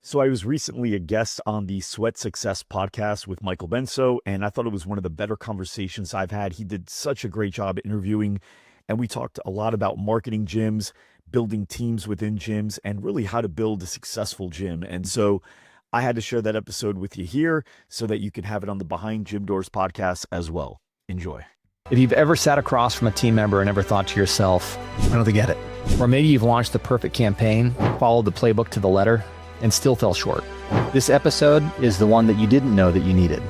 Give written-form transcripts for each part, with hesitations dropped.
So I was recently a guest on the Sweat Success podcast with Michael Benso, and I thought it was one of the better conversations I've had. He did such a great job interviewing, and we talked a lot about marketing gyms, building teams within gyms, and really how to build a successful gym. And so I had to share that episode with you here so that you can have it on the Behind Gym Doors podcast as well. Enjoy. If you've ever sat across from a team member and ever thought to yourself, I don't get it. Or maybe you've launched the perfect campaign, followed the playbook to the letter, and still fell short. This episode is the one that you didn't know that you needed.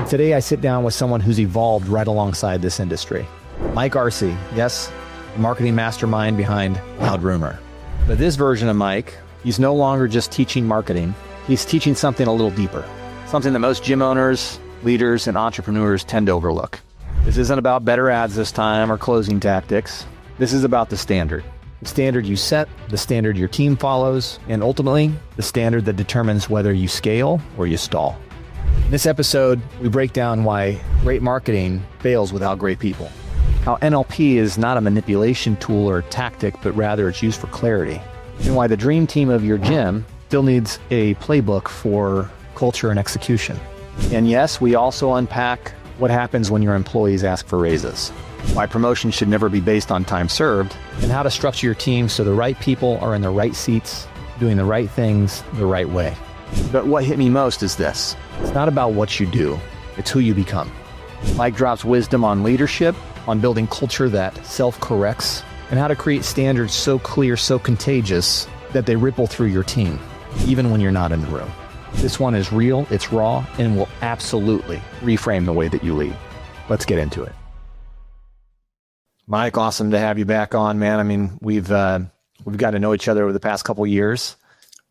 Today, I sit down with someone who's evolved right alongside this industry. Mike Arce, yes, the marketing mastermind behind Loud Rumor. But this version of Mike, he's no longer just teaching marketing. He's teaching something a little deeper, something that most gym owners, leaders, and entrepreneurs tend to overlook. This isn't about better ads this time or closing tactics. This is about the standard. The standard you set, the standard your team follows, and ultimately, the standard that determines whether you scale or you stall. In this episode, we break down why great marketing fails without great people, how NLP is not a manipulation tool or tactic, but rather it's used for clarity, and why the dream team of your gym still needs a playbook for culture and execution. And yes, we also unpack what happens when your employees ask for raises, why promotions should never be based on time served, and how to structure your team so the right people are in the right seats, doing the right things the right way. But what hit me most is this. It's not about what you do, it's who you become. Mike drops wisdom on leadership, on building culture that self-corrects, and how to create standards so clear, so contagious, that they ripple through your team, even when you're not in the room. This one is real, it's raw, and will absolutely reframe the way that you lead. Let's get into it. Mike, awesome to have you back on, man. I mean, we've got to know each other over the past couple of years,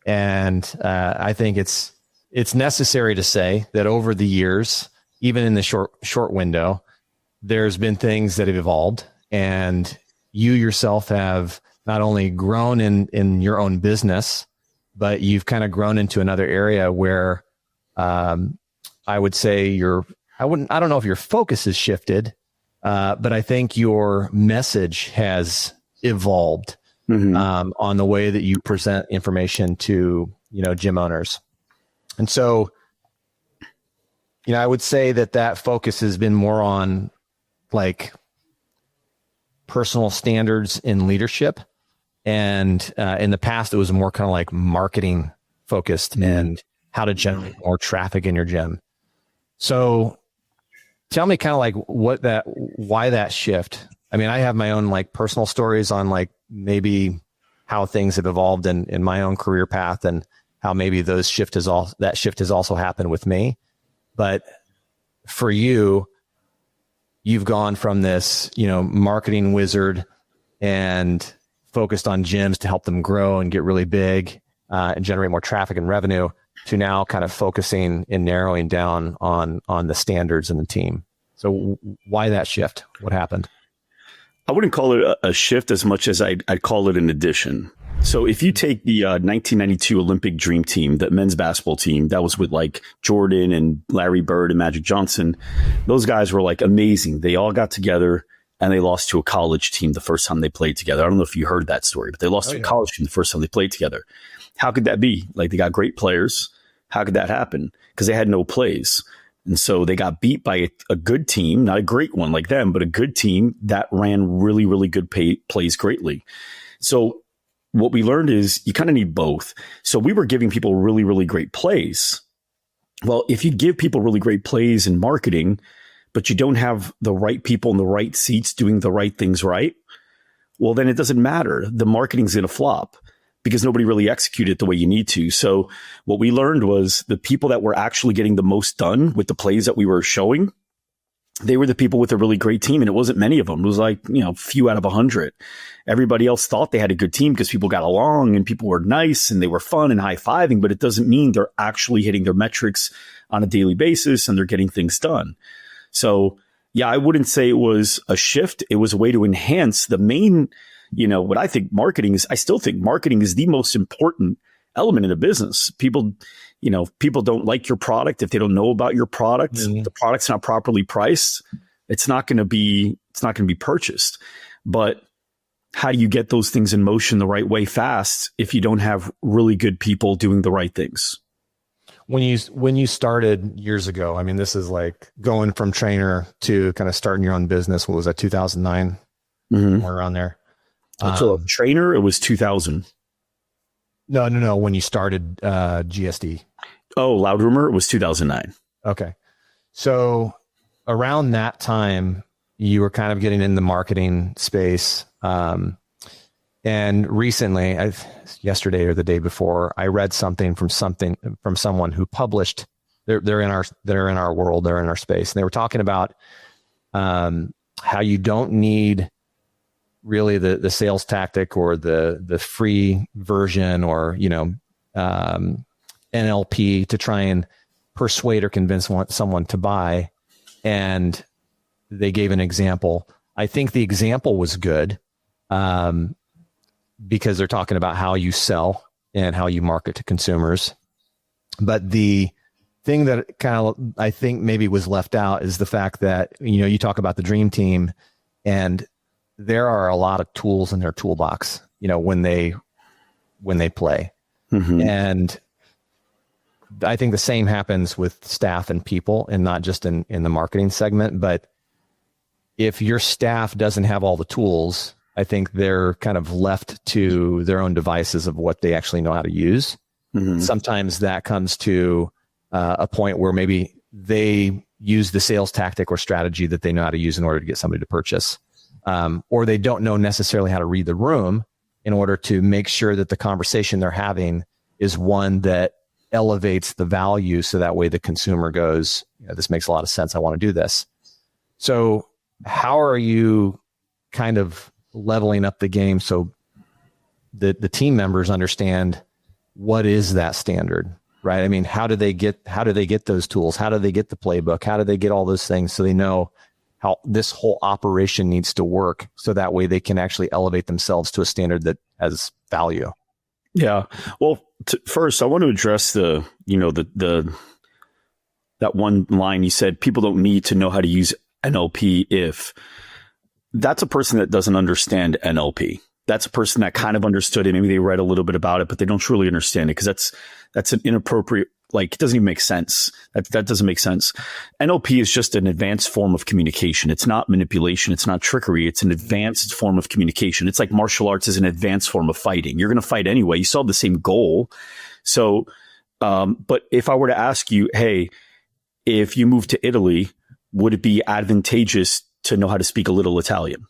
and I think it's necessary to say that over the years, even in the short window, there's been things that have evolved, and you yourself have not only grown in your own business, but you've kind of grown into another area where I would say I don't know if your focus has shifted. But I think your message has evolved on the way that you present information to, gym owners. And so, I would say that focus has been more on like personal standards in leadership. And in the past, it was more kind of like marketing focused and how to generate more traffic in your gym. So tell me kind of like why that shift. I mean, I have my own like personal stories on like maybe how things have evolved in my own career path and how maybe that shift has also happened with me. But for you, you've gone from this, marketing wizard and focused on gyms to help them grow and get really big and generate more traffic and revenue, to now kind of focusing and narrowing down on the standards in the team. So why that shift? What happened? I wouldn't call it a shift as much as I'd call it an addition. So if you take the 1992 Olympic Dream Team, the men's basketball team, that was with like Jordan and Larry Bird and Magic Johnson. Those guys were like amazing. They all got together and they lost to a college team the first time they played together. I don't know if you heard that story, but they lost to a college team the first time they played together. How could that be? Like, they got great players. How could that happen? Because they had no plays. And so they got beat by a good team, not a great one like them, but a good team that ran really, really good plays greatly. So what we learned is you kind of need both. So we were giving people really, really great plays. Well, if you give people really great plays in marketing, but you don't have the right people in the right seats doing the right things right, well, then it doesn't matter. The marketing's going to flop because nobody really executed it the way you need to. So what we learned was the people that were actually getting the most done with the plays that we were showing, they were the people with a really great team. And it wasn't many of them. It was like, few out of 100. Everybody else thought they had a good team because people got along and people were nice and they were fun and high-fiving, but it doesn't mean they're actually hitting their metrics on a daily basis and they're getting things done. So yeah, I wouldn't say it was a shift. It was a way to enhance the main, what I think marketing is. I still think marketing is the most important element in a business. People don't like your product if they don't know about your product. The product's not properly priced. It's not going to be purchased. But how do you get those things in motion the right way fast if you don't have really good people doing the right things? When you started years ago, I mean, this is like going from trainer to kind of starting your own business. What was that, 2009? Somewhere around there. So trainer, it was 2000. No. When you started GSD. Oh, Loud Rumor, it was 2009. Okay. So around that time, you were kind of getting in the marketing space. And recently, yesterday or the day before, I read something from someone who published. They're in our world. They're in our space, and they were talking about how you don't need really the sales tactic or the free version or NLP to try and persuade or convince someone to buy. And they gave an example. I think the example was good. Because they're talking about how you sell and how you market to consumers. But the thing that kind of, I think maybe was left out is the fact that, you talk about the dream team, and there are a lot of tools in their toolbox, when they play. And I think the same happens with staff and people, and not just in the marketing segment. But if your staff doesn't have all the tools, I think they're kind of left to their own devices of what they actually know how to use. Sometimes that comes to a point where maybe they use the sales tactic or strategy that they know how to use in order to get somebody to purchase. Or they don't know necessarily how to read the room in order to make sure that the conversation they're having is one that elevates the value. So that way the consumer goes, this makes a lot of sense. I want to do this. So how are you kind of leveling up the game so the team members understand what is that standard, right? I mean, how do they get those tools? How do they get the playbook? How do they get all those things so they know how this whole operation needs to work, so that way they can actually elevate themselves to a standard that has value? Yeah. Well, first I want to address that one line you said, people don't need to know how to use NLP if. That's a person that doesn't understand NLP. That's a person that kind of understood it. Maybe they read a little bit about it, but they don't truly understand it, because that's an inappropriate, it doesn't even make sense. That doesn't make sense. NLP is just an advanced form of communication. It's not manipulation. It's not trickery. It's an advanced form of communication. It's like martial arts is an advanced form of fighting. You're going to fight anyway. You still have the same goal. So, but if I were to ask you, hey, if you moved to Italy, would it be advantageous to know how to speak a little Italian?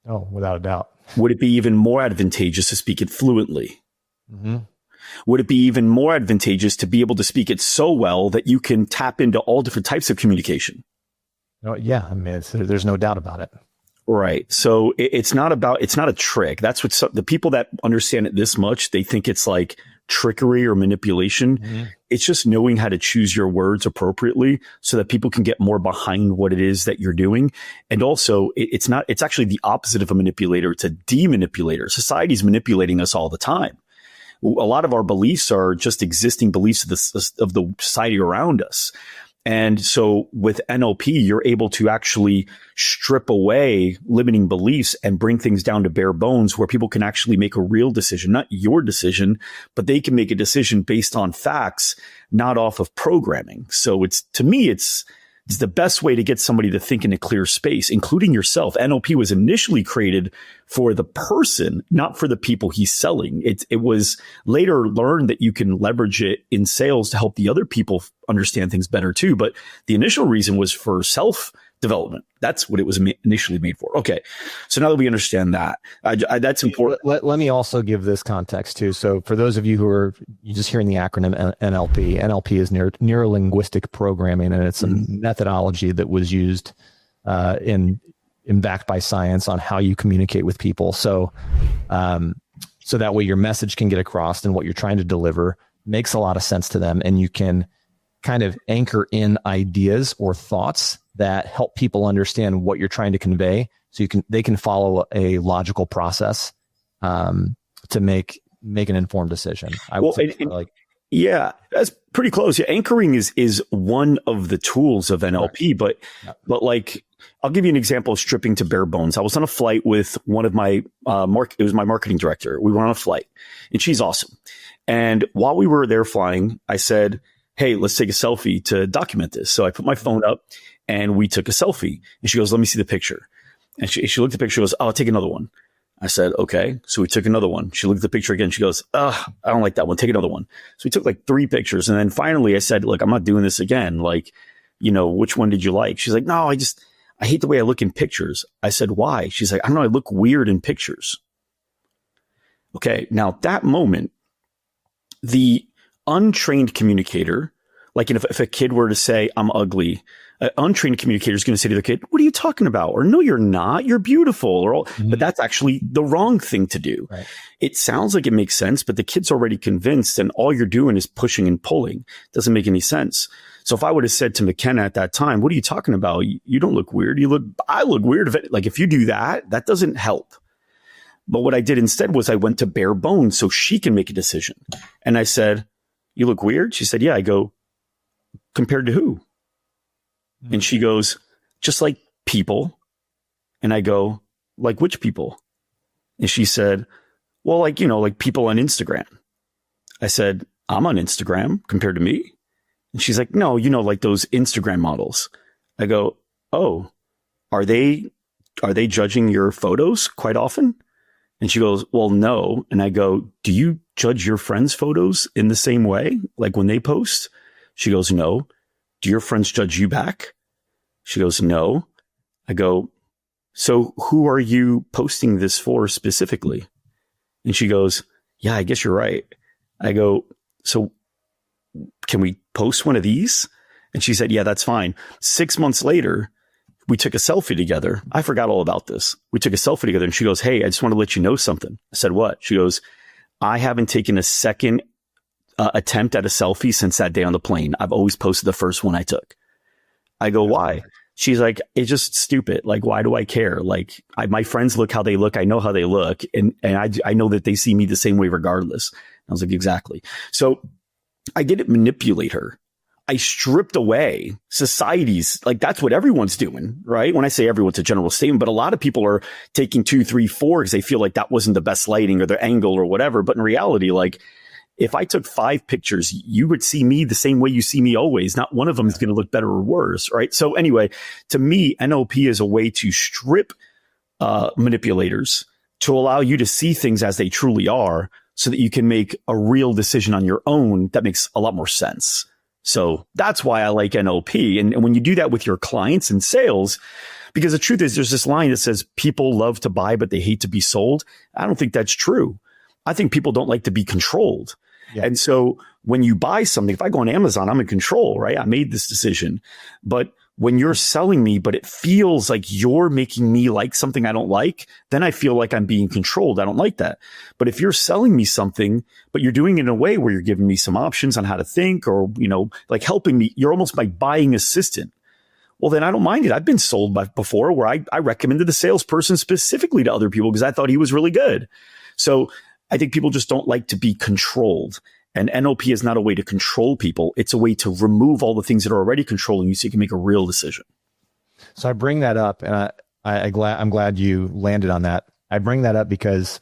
Oh, without a doubt. Would it be even more advantageous to speak it fluently? Would it be even more advantageous to be able to speak it so well that you can tap into all different types of communication? Oh, yeah. I mean, there's no doubt about it. Right. So it's not a trick. That's what the people that understand it this much, they think it's like trickery or manipulation. It's just knowing how to choose your words appropriately so that people can get more behind what it is that you're doing. And also it's actually the opposite of a manipulator. It's a demanipulator. Society's manipulating us all the time. A lot of our beliefs are just existing beliefs of the society around us. And so with NLP, you're able to actually strip away limiting beliefs and bring things down to bare bones where people can actually make a real decision, not your decision, but they can make a decision based on facts, not off of programming. So to me, it's the best way to get somebody to think in a clear space, including yourself. NLP was initially created for the person, not for the people he's selling. It was later learned that you can leverage it in sales to help the other people understand things better too. But the initial reason was for self-development. That's what it was initially made for. Okay. So now that we understand that, that's important. Let me also give this context too. So for those of you who are just hearing the acronym NLP is neuro-linguistic programming, and it's a methodology that was used in backed by science on how you communicate with people. So that way your message can get across, and what you're trying to deliver makes a lot of sense to them, and you can kind of anchor in ideas or thoughts that help people understand what you're trying to convey, so they can follow a logical process to make an informed decision. Yeah, that's pretty close. Yeah, anchoring is one of the tools of NLP, but like I'll give you an example of stripping to bare bones. I was on a flight with one of my, it was my marketing director. We were on a flight and she's awesome. And while we were there flying, I said, hey, let's take a selfie to document this. So I put my phone up and we took a selfie and she goes, let me see the picture. And she looked at the picture, goes, oh, I'll take another one. I said, okay. So we took another one. She looked at the picture again. She goes, I don't like that one. Take another one. So we took like 3 pictures. And then finally I said, look, I'm not doing this again. Like, which one did you like? She's like, no, I hate the way I look in pictures. I said, why? She's like, I don't know. I look weird in pictures. Okay. Now at that moment, the untrained communicator, like if a kid were to say, I'm ugly, an untrained communicator is going to say to the kid, what are you talking about? Or no, you're not. You're beautiful. But that's actually the wrong thing to do. Right. It sounds like it makes sense, but the kid's already convinced and all you're doing is pushing and pulling. It doesn't make any sense. So if I would have said to McKenna at that time, what are you talking about? You don't look weird. I look weird. If you do that, that doesn't help. But what I did instead was I went to bare bones so she can make a decision. And I said, you look weird. She said, yeah. I go, compared to who? And she goes, just like people. And I go, like which people? And she said, well, like people on Instagram. I said, I'm on Instagram compared to me. And she's like, no, like those Instagram models. I go, oh, are they judging your photos quite often? And she goes, well, no. And I go, do you judge your friends' photos in the same way? Like when they post? She goes, no. Do your friends judge you back? She goes, no. I go, so who are you posting this for specifically? And she goes, yeah, I guess you're right. I go, so can we post one of these? And she said, yeah, that's fine. 6 months later, we took a selfie together. I forgot all about this. We took a selfie together and she goes, hey, I just want to let you know something. I said, what? She goes, I haven't taken a second attempt at a selfie since that day on the plane. I've always posted the first one I took. I go, why? She's like, it's just stupid. Like, why do I care? Like, my friends look how they look. I know how they look. And I know that they see me the same way regardless. I was like, exactly. So I didn't manipulate her. I stripped away society's, like that's what everyone's doing, right? When I say everyone's a general statement, but a lot of people are taking 2, 3, 4 because they feel like that wasn't the best lighting or their angle or whatever. But in reality, like if I took 5 pictures, you would see me the same way you see me always. Not one of them is going to look better or worse, right? So anyway, to me, NLP is a way to strip manipulators to allow you to see things as they truly are so that you can make a real decision on your own that makes a lot more sense. So that's why I like NLP. And when you do that with your clients and sales, because the truth is there's this line that says people love to buy, but they hate to be sold. I don't think that's true. I think people don't like to be controlled. Yeah. And so when you buy something, if I go on Amazon, I'm in control, right? I made this decision. But when you're selling me, but it feels like you're making me like something I don't like, then I feel like I'm being controlled. I don't like that. But if you're selling me something, but you're doing it in a way where you're giving me some options on how to think or, like helping me, you're almost my buying assistant. Well, then I don't mind it. I've been sold before where I recommended the salesperson specifically to other people because I thought he was really good. So I think people just don't like to be controlled. And NLP is not a way to control people. It's a way to remove all the things that are already controlling you so you can make a real decision. So I bring that up, and I'm glad you landed on that. I bring that up because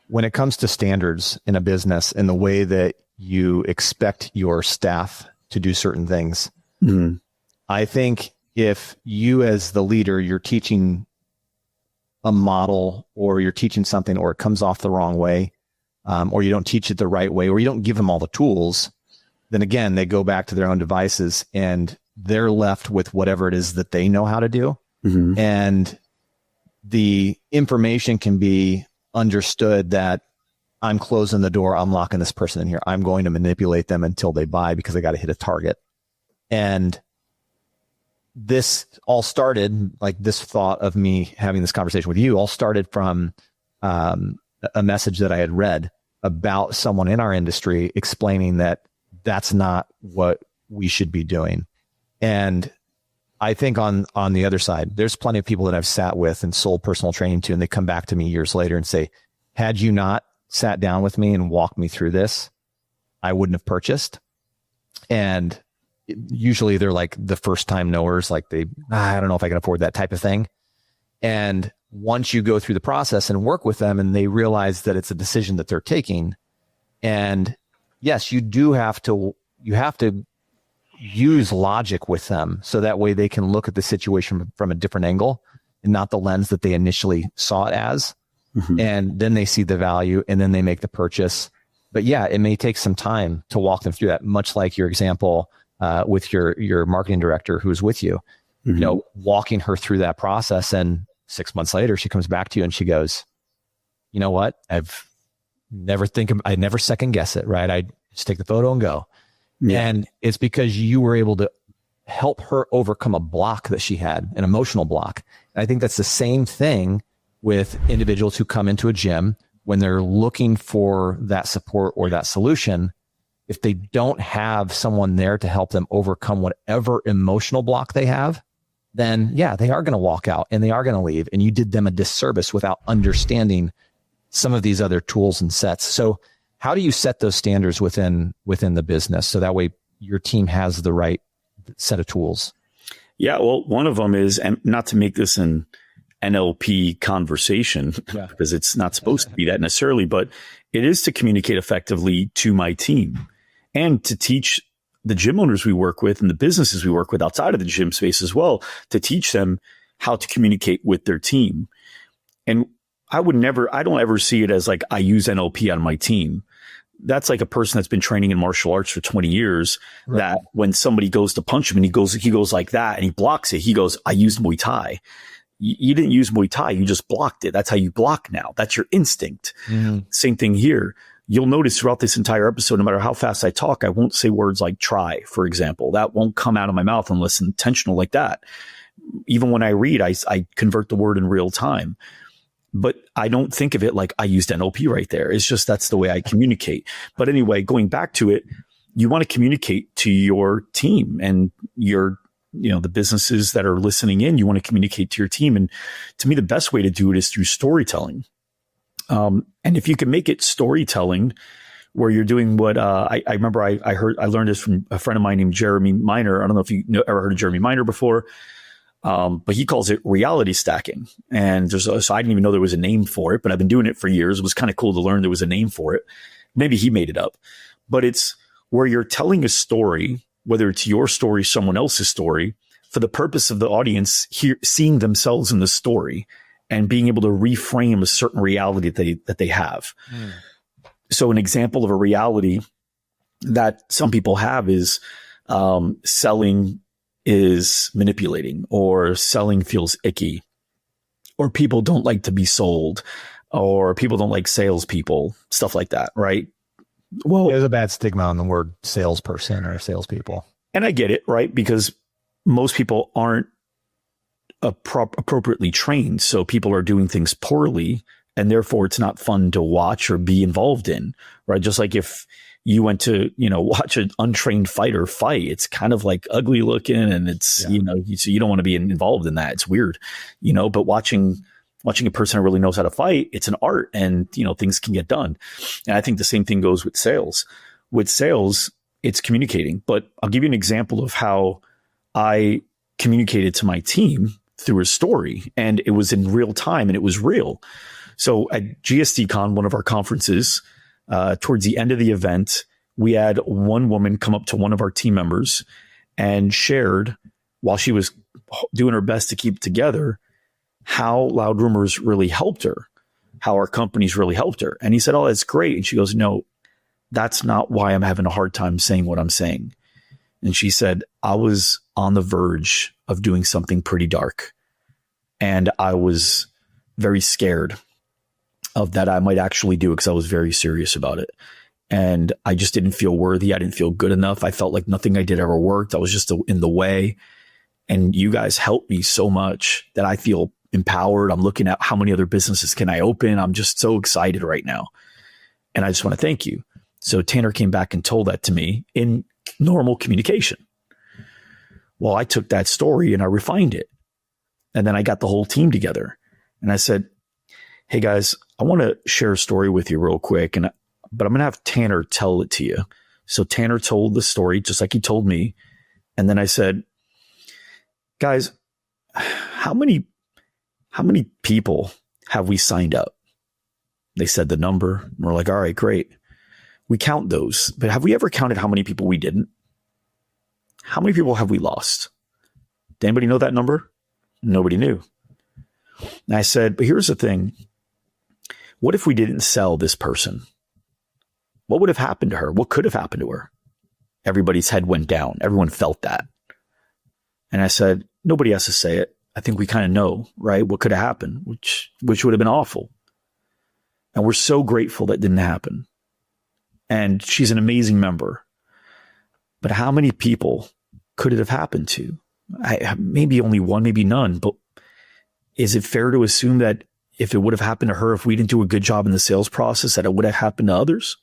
when it comes to standards in a business and the way that you expect your staff to do certain things, I think if you as the leader, you're teaching a model or you're teaching something or it comes off the wrong way, or you don't teach it the right way, or you don't give them all the tools, then again, they go back to their own devices and they're left with whatever it is that they know how to do. And the information can be understood that I'm closing the door, I'm locking this person in here, I'm going to manipulate them until they buy because I got to hit a target. And this all started, like this thought of me having this conversation with you all started from a message that I had read about someone in our industry explaining that that's not what we should be doing. And I think on the other side, there's plenty of people that I've sat with and sold personal training to, and they come back to me years later and say, had you not sat down with me and walked me through this, I wouldn't have purchased. And usually they're like the first time knowers, like I don't know if I can afford that type of thing. And once you go through the process and work with them and they realize that it's a decision that they're taking, and yes, you have to use logic with them. So that way they can look at the situation from a different angle and not the lens that they initially saw it as. Mm-hmm. And then they see the value and then they make the purchase. But yeah, it may take some time to walk them through that, much like your example with your marketing director who's with you, mm-hmm. Walking her through that process. And 6 months later, she comes back to you and she goes, you know what? I never second guess it, right? I just take the photo and go. Yeah. And it's because you were able to help her overcome a block that she had, an emotional block. And I think that's the same thing with individuals who come into a gym when they're looking for that support or that solution. If they don't have someone there to help them overcome whatever emotional block they have, then yeah, they are going to walk out and they are going to leave. And you did them a disservice without understanding some of these other tools and sets. So how do you set those standards within the business so that way your team has the right set of tools? Yeah, well, one of them is, and not to make this an NLP conversation, because it's not supposed to be that necessarily, but it is to communicate effectively to my team and to teach the gym owners we work with and the businesses we work with outside of the gym space as well, to teach them how to communicate with their team. And I don't ever see it as like I use NLP on my team. That's like a person that's been training in martial arts for 20 years, right, that when somebody goes to punch him and he goes like that and he blocks it, he goes, I used Muay Thai. You didn't use Muay Thai. You just blocked it. That's how you block now. That's your instinct. Mm-hmm. Same thing here. You'll notice throughout this entire episode, no matter how fast I talk, I won't say words like try, for example. That won't come out of my mouth unless intentional like that. Even when I read, I convert the word in real time. But I don't think of it like I used NLP right there. It's just that's the way I communicate. But anyway, going back to it, you want to communicate to your team and the businesses that are listening in. You want to communicate to your team. And to me, the best way to do it is through storytelling. And if you can make it storytelling where you're doing what I remember I learned this from a friend of mine named Jeremy Miner. I don't know if you ever heard of Jeremy Miner before. But he calls it reality stacking. And so I didn't even know there was a name for it, but I've been doing it for years. It was kind of cool to learn there was a name for it. Maybe he made it up, but it's where you're telling a story, whether it's your story, someone else's story, for the purpose of the audience seeing themselves in the story and being able to reframe a certain reality that they have. Mm. So an example of a reality that some people have is selling is manipulating, or selling feels icky, or people don't like to be sold, or people don't like salespeople, stuff like that, right? Well, there's a bad stigma on the word salesperson or salespeople. And I get it, right? Because most people aren't appropriately trained. So people are doing things poorly, and therefore it's not fun to watch or be involved in, right? Just like if you went to, watch an untrained fighter fight, it's kind of like ugly looking, and it's, so you don't want to be involved in that. It's weird, but watching a person who really knows how to fight, it's an art, and, things can get done. And I think the same thing goes with sales. With sales, it's communicating, but I'll give you an example of how I communicated to my team through a story, and it was in real time and it was real. So at GSDCon, one of our conferences, towards the end of the event, we had one woman come up to one of our team members and shared, while she was doing her best to keep it together, how Loud Rumors really helped her, how our companies really helped her. And he said, oh, that's great. And she goes, no, that's not why I'm having a hard time saying what I'm saying. And she said, I was on the verge of doing something pretty dark, and I was very scared of that I might actually do it, because I was very serious about it. And I just didn't feel worthy. I didn't feel good enough. I felt like nothing I did ever worked. I was just in the way. And you guys helped me so much that I feel empowered. I'm looking at how many other businesses can I open. I'm just so excited right now. And I just want to thank you. So Tanner came back and told that to me in normal communication. Well, I took that story and I refined it. And then I got the whole team together and I said, hey guys, I want to share a story with you real quick, but I'm going to have Tanner tell it to you. So Tanner told the story just like he told me. And then I said, guys, how many people have we signed up? They said the number. We're like, all right, great. We count those, but have we ever counted how many people we didn't? How many people have we lost? Did anybody know that number? Nobody knew. And I said, but here's the thing. What if we didn't sell this person? What would have happened to her? What could have happened to her? Everybody's head went down. Everyone felt that. And I said, nobody has to say it. I think we kind of know, right? What could have happened, which would have been awful. And we're so grateful that didn't happen. And she's an amazing member. But how many people could it have happened to? Maybe only one, maybe none. But is it fair to assume that if it would have happened to her, if we didn't do a good job in the sales process, that it would have happened to others?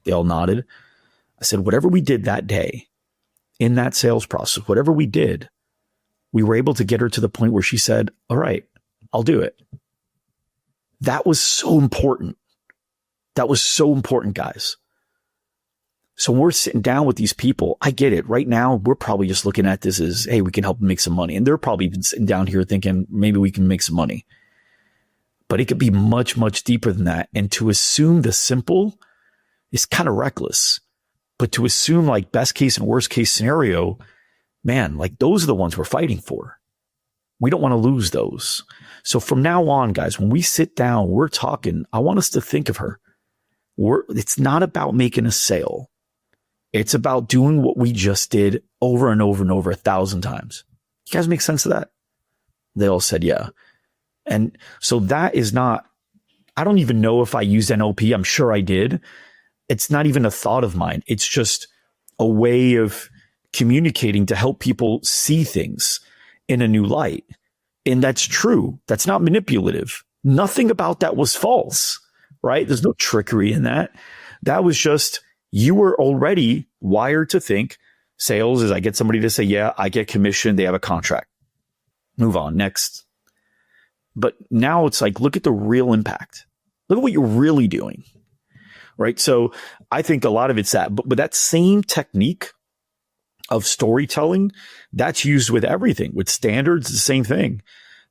They all nodded. I said, whatever we did that day in that sales process, whatever we did, we were able to get her to the point where she said, all right, I'll do it. That was so important. That was so important, guys. So when we're sitting down with these people, I get it. Right now, we're probably just looking at this as, hey, we can help them make some money. And they're probably even sitting down here thinking, maybe we can make some money. But it could be much, much deeper than that. And to assume the simple is kind of reckless. But to assume like best case and worst case scenario, man, like those are the ones we're fighting for. We don't want to lose those. So from now on, guys, when we sit down, we're talking, I want us to think of her. It's not about making a sale. It's about doing what we just did over and over and over 1,000 times. You guys make sense of that? They all said, yeah. And so that is not, I don't even know if I used NLP. I'm sure I did. It's not even a thought of mine. It's just a way of communicating to help people see things in a new light. And that's true. That's not manipulative. Nothing about that was false, right? There's no trickery in that. That was just, you were already wired to think sales is I get somebody to say, yeah, I get commission. They have a contract. Move on. Next. But now it's like, look at the real impact. Look at what you're really doing. Right. So I think a lot of it's that, but that same technique of storytelling, that's used with everything. With standards, the same thing.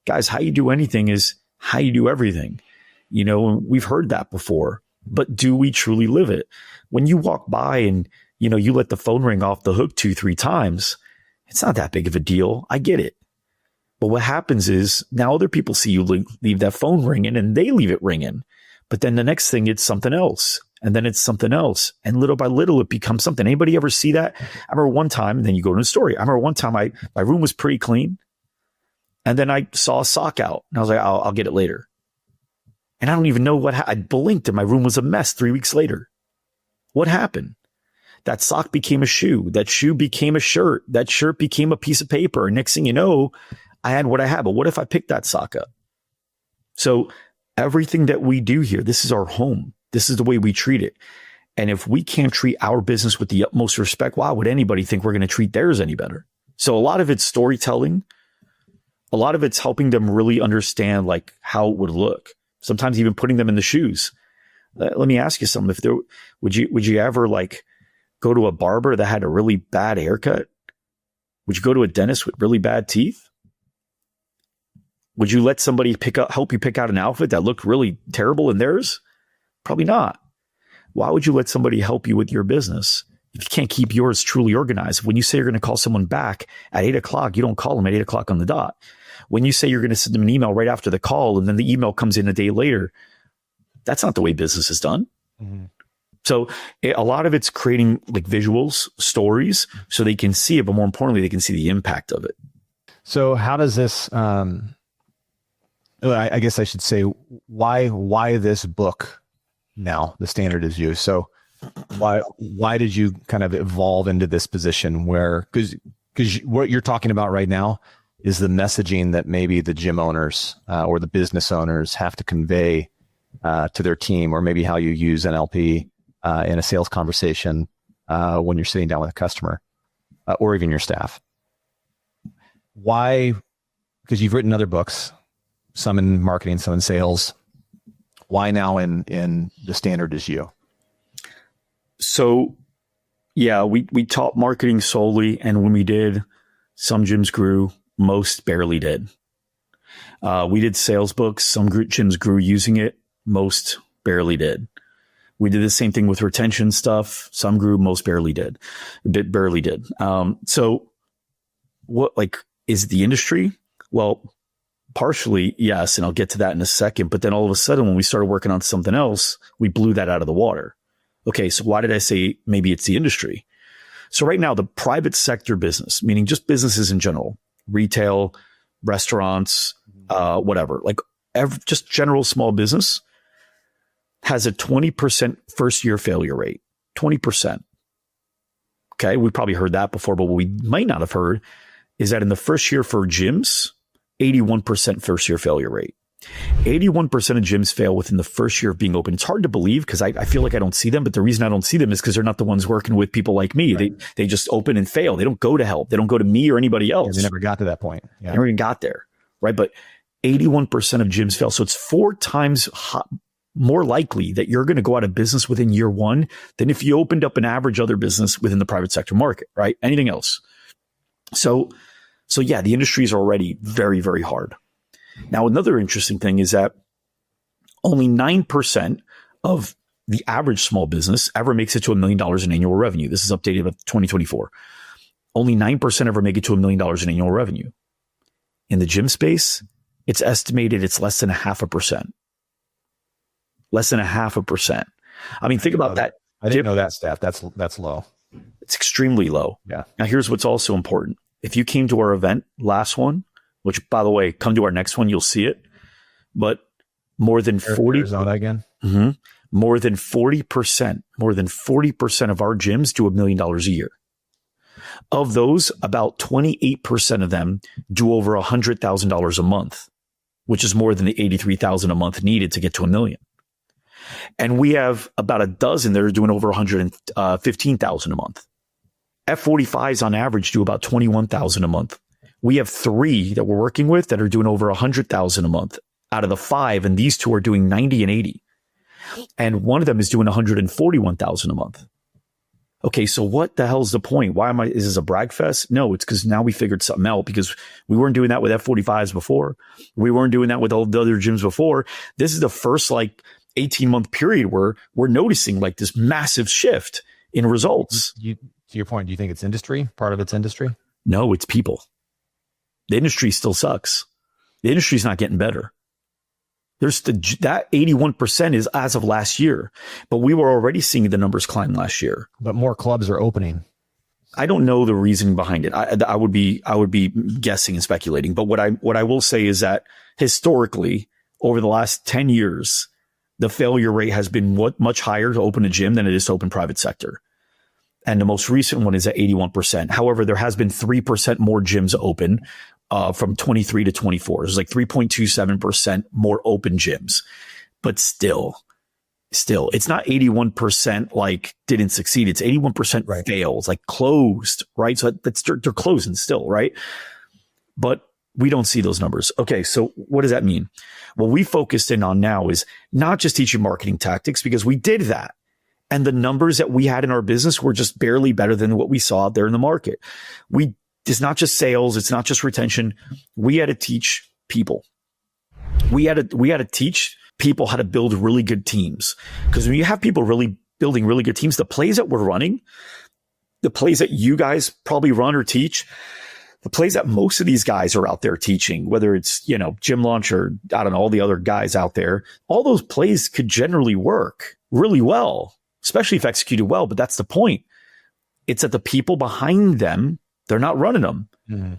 Guys, how you do anything is how you do everything. You know, we've heard that before, but do we truly live it? When you walk by and, you know, you let the phone ring off the hook 2-3 times, it's not that big of a deal. I get it. But what happens is now other people see you leave that phone ringing and they leave it ringing. But then the next thing, it's something else. And then it's something else. And little by little, it becomes something. Anybody ever see that? I remember one time, and then you go to the story. I remember one time my room was pretty clean. And then I saw a sock out. And I was like, I'll get it later. And I don't even know what I blinked and my room was a mess 3 weeks later. What happened? That sock became a shoe. That shoe became a shirt. That shirt became a piece of paper. And next thing you know, I had what I had. But what if I picked that sock up? So everything that we do here, this is our home. This is the way we treat it. And if we can't treat our business with the utmost respect, why would anybody think we're going to treat theirs any better? So a lot of it's storytelling. A lot of it's helping them really understand like how it would look. Sometimes even putting them in the shoes. Let me ask you something. If there, would you ever like go to a barber that had a really bad haircut? Would you go to a dentist with really bad teeth? Would you let somebody help you pick out an outfit that looked really terrible in theirs? Probably not. Why would you let somebody help you with your business if you can't keep yours truly organized? When you say you're going to call someone back at 8 o'clock, you don't call them at 8 o'clock on the dot. When you say you're going to send them an email right after the call and then the email comes in a day later, that's not the way business is done. Mm-hmm. So a lot of it's creating like visuals, stories, so they can see it, but more importantly, they can see the impact of it. So how does this, I guess I should say, why this book now, The Standard Is You? So why did you kind of evolve into this position where, because what you're talking about right now is the messaging that maybe the gym owners or the business owners have to convey to their team, or maybe how you use NLP in a sales conversation when you're sitting down with a customer or even your staff. Why? Because you've written other books, some in marketing, some in sales. Why now in The Standard Is You? So Yeah, we taught marketing solely, and when we did, some gyms grew, most barely did. We did sales books, some gyms grew using it, most barely did. We did the same thing with retention stuff. Some grew, most barely did. Barely did. So what, like, is the industry? Well, partially, yes, and I'll get to that in a second. But then all of a sudden, when we started working on something else, we blew that out of the water. Okay, so why did I say maybe it's the industry? So right now, the private sector business, meaning just businesses in general, retail, restaurants, whatever, like just general small business, has a 20% first year failure rate. 20%. Okay, we probably heard that before, but what we might not have heard is that in the first year for gyms, 81% first year failure rate. 81% of gyms fail within the first year of being open. It's hard to believe because I feel like I don't see them, but the reason I don't see them is because they're not the ones working with people like me. Right. They just open and fail. They don't go to help. They don't go to me or anybody else. Yeah, they never got to that point. Yeah. They never even got there, right? But 81% of gyms fail. So it's 4 times more likely that you're going to go out of business within year one than if you opened up an average other business within the private sector market, right? Anything else. So yeah, the industry is already very, very hard. Now, another interesting thing is that only 9% of the average small business ever makes it to $1 million in annual revenue. This is updated about 2024. Only 9% ever make it to $1 million in annual revenue. In the gym space, it's estimated it's less than 0.5%. Less than 0.5%. I mean, think about that. I didn't know that stat. That's low. It's extremely low. Yeah. Now, here's what's also important. If you came to our event, last one, which, by the way, come to our next one, you'll see it. But more than 40 Arizona again. Mm-hmm, more than 40% of our gyms do $1 million a year. Of those, about 28% of them do over $100,000 a month, which is more than the $83,000 a month needed to get to $1 million. And we have about a dozen that are doing over $115,000 a month. F45s on average do about $21,000 a month. We have 3 that we're working with that are doing over $100,000 a month out of the 5, and these 2 are doing 90 and 80. And one of them is doing $141,000 a month. Okay, so what the hell's the point? Is this a brag fest? No, it's because now we figured something out, because we weren't doing that with F45s before. We weren't doing that with all the other gyms before. This is the first 18-month period where we're noticing this massive shift in results. To your point, do you think it's industry? Part of it's industry? No, it's people. The industry still sucks. The industry's not getting better. That 81% is as of last year, but we were already seeing the numbers climb last year. But more clubs are opening. I don't know the reasoning behind it. I would be guessing and speculating. But what I will say is that historically, over the last 10 years, the failure rate has been much higher to open a gym than it is to open private sector. And the most recent one is at 81%. However, there has been 3% more gyms open from 23 to 24. There's 3.27% more open gyms. But still, it's not 81% didn't succeed. It's 81% right. Fails, closed, right? So they're closing still, right? But we don't see those numbers. Okay, so what does that mean? What we focused in on now is not just teaching marketing tactics, because we did that. And the numbers that we had in our business were just barely better than what we saw out there in the market. It's not just sales. It's not just retention. We had to teach people. We had to teach people how to build really good teams. Because when you have people really building really good teams, the plays that we're running, the plays that you guys probably run or teach, the plays that most of these guys are out there teaching, whether it's, Gym Launch or I don't know, all the other guys out there, all those plays could generally work really well, especially if executed well. But that's the point. It's that the people behind them, they're not running them. Mm-hmm.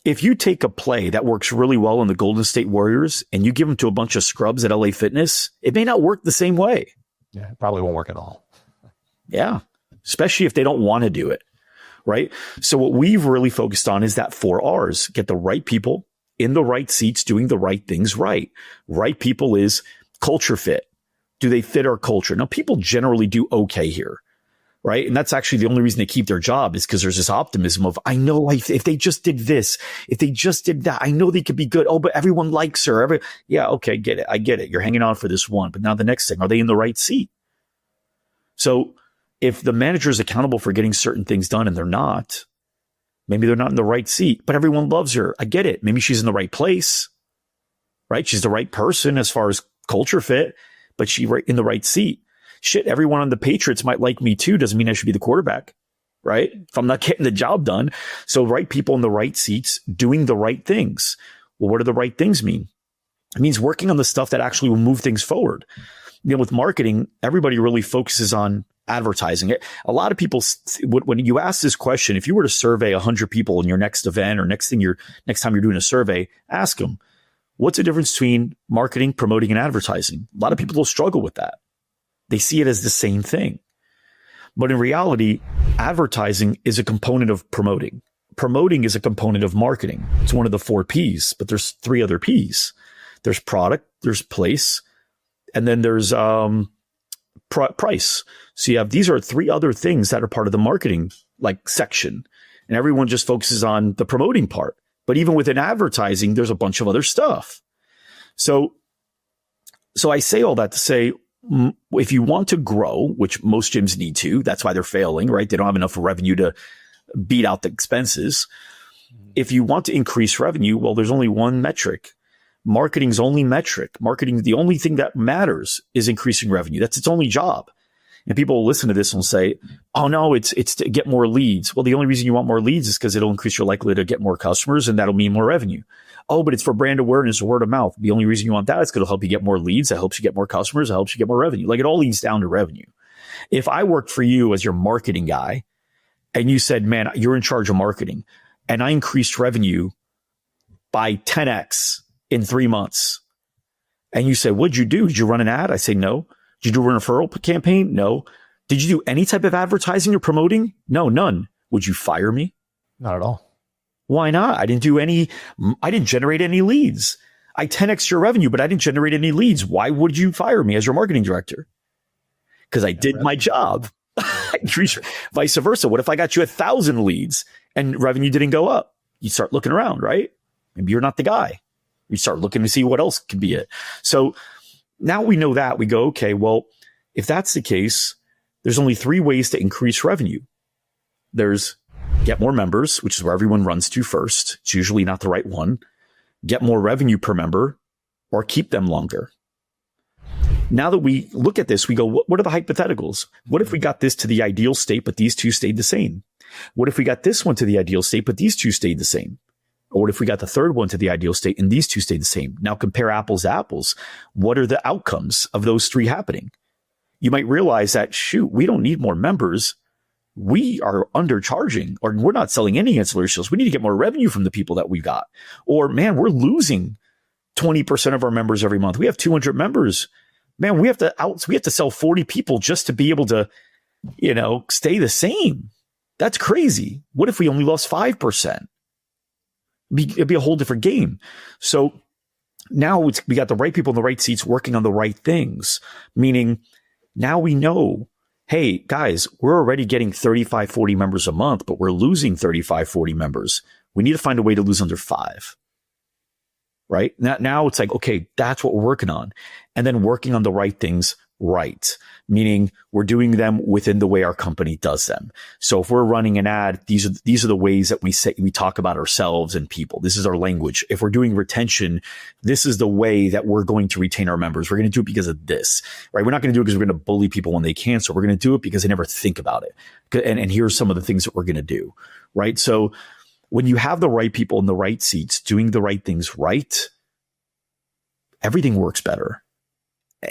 If you take a play that works really well in the Golden State Warriors and you give them to a bunch of scrubs at LA Fitness, it may not work the same way. Yeah, it probably won't work at all. Yeah, especially if they don't want to do it, right? So what we've really focused on is that 4 R's. Get the right people in the right seats doing the right things right. Right people is culture fit. Do they fit our culture? Now, people generally do okay here. Right. And that's actually the only reason they keep their job, is because there's this optimism of, I know if they just did this, if they just did that, I know they could be good. Oh, but everyone likes her. Yeah. Okay. I get it. You're hanging on for this one. But now the next thing, are they in the right seat? So if the manager is accountable for getting certain things done and they're not, maybe they're not in the right seat, but everyone loves her. I get it. Maybe she's in the right place, right? She's the right person as far as culture fit, but she's right in the right seat. Shit, everyone on the Patriots might like me too. Doesn't mean I should be the quarterback, right? If I'm not getting the job done. So right people in the right seats doing the right things. Well, what do the right things mean? It means working on the stuff that actually will move things forward. With marketing, everybody really focuses on advertising it. A lot of people, when you ask this question, if you were to survey 100 people in your next event or next time you're doing a survey, ask them, what's the difference between marketing, promoting, and advertising? A lot of people will struggle with that. They see it as the same thing. But in reality, advertising is a component of promoting. Promoting is a component of marketing. It's one of the 4 P's, but there's 3 other P's. There's product, there's place, and then there's price. So these are 3 other things that are part of the marketing section, and everyone just focuses on the promoting part. But even within advertising, there's a bunch of other stuff. So I say all that to say, if you want to grow, which most gyms need to, that's why they're failing, right? They don't have enough revenue to beat out the expenses. If you want to increase revenue, well, there's only one metric. Marketing's only metric. Marketing, the only thing that matters is increasing revenue. That's its only job. And people will listen to this and say, oh no, it's to get more leads. Well, the only reason you want more leads is because it'll increase your likelihood to get more customers, and that'll mean more revenue. Oh, but it's for brand awareness or word of mouth. The only reason you want that is because it'll help you get more leads. That helps you get more customers. That helps you get more revenue. It all leads down to revenue. If I worked for you as your marketing guy and you said, man, you're in charge of marketing, and I increased revenue by 10x in 3 months, and you said, what'd you do? Did you run an ad? I say, no. Did you do a referral campaign? No. Did you do any type of advertising or promoting? No, none. Would you fire me? Not at all. Why not? I didn't generate any leads. I 10x your revenue, but I didn't generate any leads. Why would you fire me as your marketing director? Because I did my job. Vice versa. What if I got you 1,000 leads and revenue didn't go up? You start looking around, right? Maybe you're not the guy. You start looking to see what else could be it. So now we know that. We go, okay, well, if that's the case, there's only 3 ways to increase revenue. There's get more members, which is where everyone runs to first. It's usually not the right one. Get more revenue per member, or keep them longer. Now that we look at this, we go, what are the hypotheticals? What if we got this to the ideal state, but these 2 stayed the same? What if we got this one to the ideal state, but these 2 stayed the same? Or what if we got the third one to the ideal state and these 2 stayed the same? Now compare apples to apples. What are the outcomes of those 3 happening? You might realize that, shoot, we don't need more members. We are undercharging, or we're not selling any ancillary sales. We need to get more revenue from the people that we've got. Or, man, we're losing 20% of our members every month. We have 200 members. Man, we have to sell 40 people just to be able to, stay the same. That's crazy. What if we only lost 5%? It'd be a whole different game. So now we got the right people in the right seats working on the right things, meaning now we know, hey, guys, we're already getting 35, 40 members a month, but we're losing 35, 40 members. We need to find a way to lose under 5. Right? Now it's like, okay, that's what we're working on. And then working on the right things right, meaning we're doing them within the way our company does them. So if we're running an ad, these are the ways that we talk about ourselves and people. This is our language. If we're doing retention, this is the way that we're going to retain our members. We're going to do it because of this, right? We're not going to do it because we're going to bully people when they cancel. We're going to do it because they never think about it. And here's some of the things that we're going to do, right? So when you have the right people in the right seats doing the right things right, everything works better.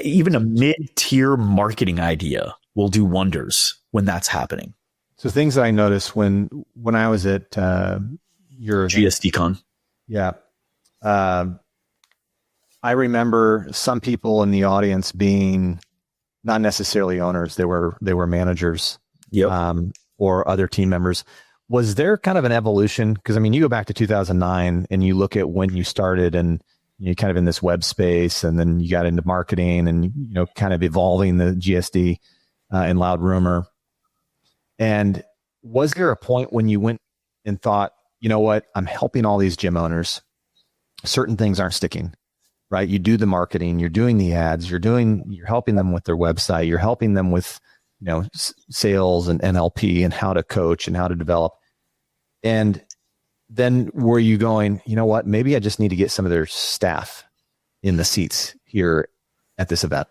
Even a mid-tier marketing idea will do wonders when that's happening. So things that I noticed when I was at your GSDCon. Yeah. I remember some people in the audience being not necessarily owners. They were managers. Yep. Or other team members. Was there kind of an evolution? Because, you go back to 2009 and you look at when you started and you're kind of in this web space, and then you got into marketing and, kind of evolving the GSD and Loud Rumor. And was there a point when you went and thought, you know what, I'm helping all these gym owners. Certain things aren't sticking, right? You do the marketing, you're doing the ads, you're helping them with their website, you're helping them with sales and NLP and how to coach and how to develop. And then were you going, you know what, maybe I just need to get some of their staff in the seats here at this event?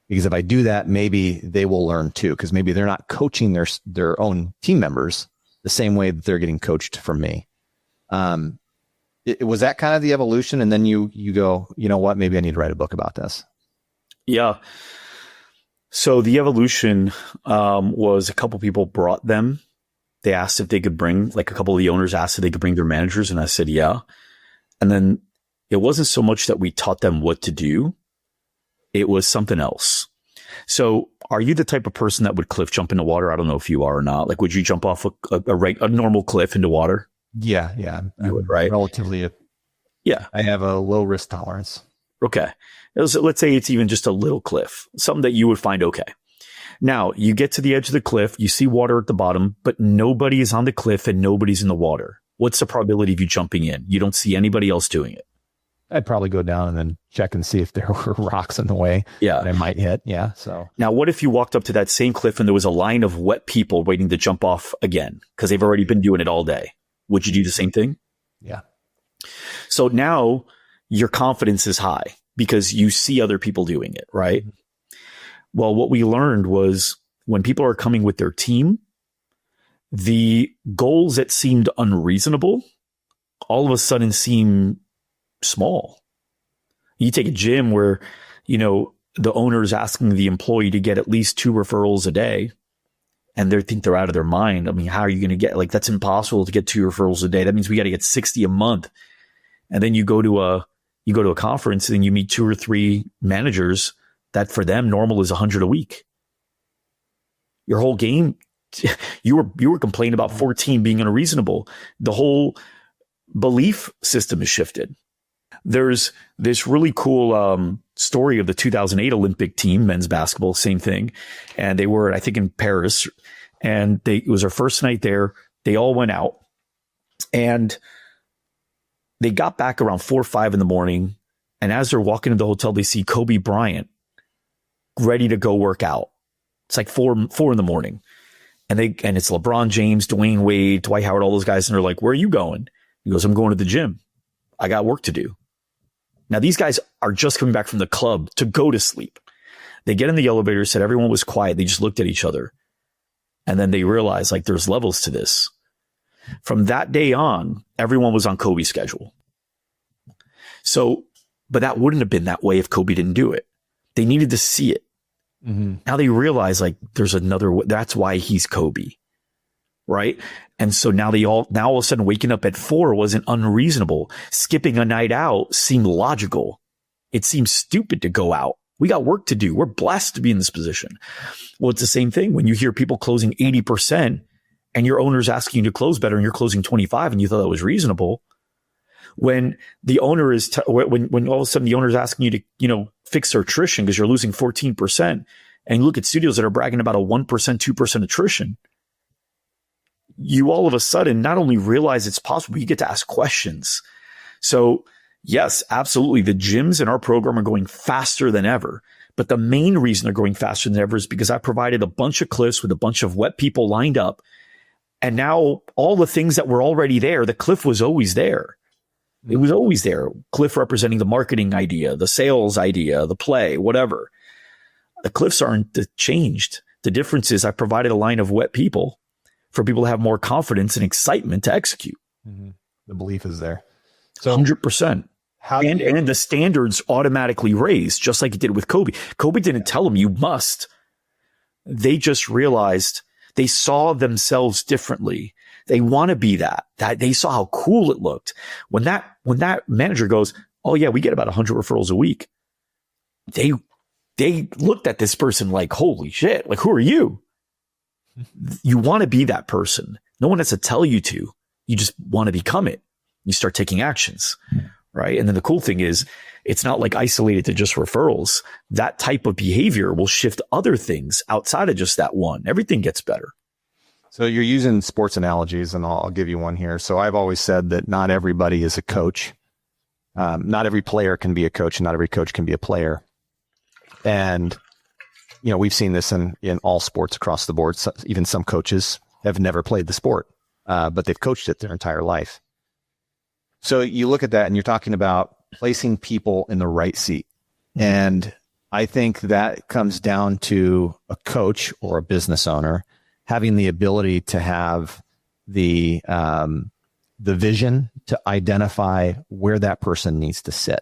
Because if I do that, maybe they will learn too, because maybe they're not coaching their own team members the same way that they're getting coached from me. Was that kind of the evolution? And then you go, you know what, maybe I need to write a book about this. Yeah. So the evolution was a couple people brought them. They asked if they could bring, like a couple of the owners asked if they could bring their managers. And I said, yeah. And then it wasn't so much that we taught them what to do. It was something else. So are you the type of person that would cliff jump into water? I don't know if you are or not. Like, would you jump off a normal cliff into water? Yeah. You would, right? Relatively. Yeah. I have a low risk tolerance. Okay. Let's say it's even just a little cliff, something that you would find okay. Now, you get to the edge of the cliff, you see water at the bottom, but nobody is on the cliff and nobody's in the water. What's the probability of you jumping in? You don't see anybody else doing it. I'd probably go down and then check and see if there were rocks in the way that I might hit. Yeah. So now what if you walked up to that same cliff and there was a line of wet people waiting to jump off again because they've already been doing it all day? Would you do the same thing? Yeah. So now your confidence is high because you see other people doing it, right? Mm-hmm. Well, what we learned was when people are coming with their team, the goals that seemed unreasonable all of a sudden seem small. You take a gym where, the owner is asking the employee to get at least 2 referrals a day and they think they're out of their mind. I mean, how are you going to get, that's impossible to get 2 referrals a day. That means we got to get 60 a month. And then you go to a conference and you meet 2 or 3 managers that for them normal is 100 a week. Your whole game, you were complaining about 14 being unreasonable. The whole belief system is shifted. There's this really cool story of the 2008 Olympic team, men's basketball, same thing. And they were, I think, in Paris. And it was our first night there. They all went out. And they got back around 4 or 5 in the morning. And as they're walking into the hotel, they see Kobe Bryant ready to go work out. It's like 4 in the morning. And it's LeBron James, Dwayne Wade, Dwight Howard, all those guys. And they're like, where are you going? He goes, I'm going to the gym. I got work to do. Now, these guys are just coming back from the club to go to sleep. They get in the elevator, said everyone was quiet. They just looked at each other. And then they realized there's levels to this. From that day on, everyone was on Kobe's schedule. So, but that wouldn't have been that way if Kobe didn't do it. They needed to see it. Mm-hmm. Now they realize there's another way. That's why he's Kobe. Right. And so now all of a sudden waking up at 4 wasn't unreasonable. Skipping a night out seemed logical. It seemed stupid to go out. We got work to do. We're blessed to be in this position. Well, it's the same thing when you hear people closing 80% and your owner's asking you to close better and you're closing 25 and you thought that was reasonable. When the owner is, when all of a sudden the owner is asking you to, fix their attrition because you're losing 14%, and you look at studios that are bragging about a 1%, 2% attrition, you all of a sudden not only realize it's possible, but you get to ask questions. So yes, absolutely. The gyms in our program are going faster than ever. But the main reason they're going faster than ever is because I provided a bunch of cliffs with a bunch of wet people lined up. And now all the things that were already there, the cliff was always there. It was always there. Cliff representing the marketing idea, the sales idea, the play, whatever. The cliffs aren't changed. The difference is I provided a line of wet people for people to have more confidence and excitement to execute. Mm-hmm. The belief is there. So 100%. And the standards automatically raised, just like it did with Kobe. Kobe didn't tell them you must. They just realized they saw themselves differently. They want to be that they saw how cool it looked. When that manager goes, oh yeah, we get about 100 referrals a week. They looked at this person like, holy shit, who are you? You want to be that person. No one has to tell you to. You just want to become it. You start taking actions, right? And then the cool thing is it's not isolated to just referrals. That type of behavior will shift other things outside of just that one. Everything gets better. So you're using sports analogies, and I'll give you one here. So I've always said that not everybody is a coach. Not every player can be a coach, and not every coach can be a player. And we've seen this in all sports across the board. So even some coaches have never played the sport, but they've coached it their entire life. So you look at that and you're talking about placing people in the right seat. And I think that comes down to a coach or a business owner having the ability to have the vision to identify where that person needs to sit.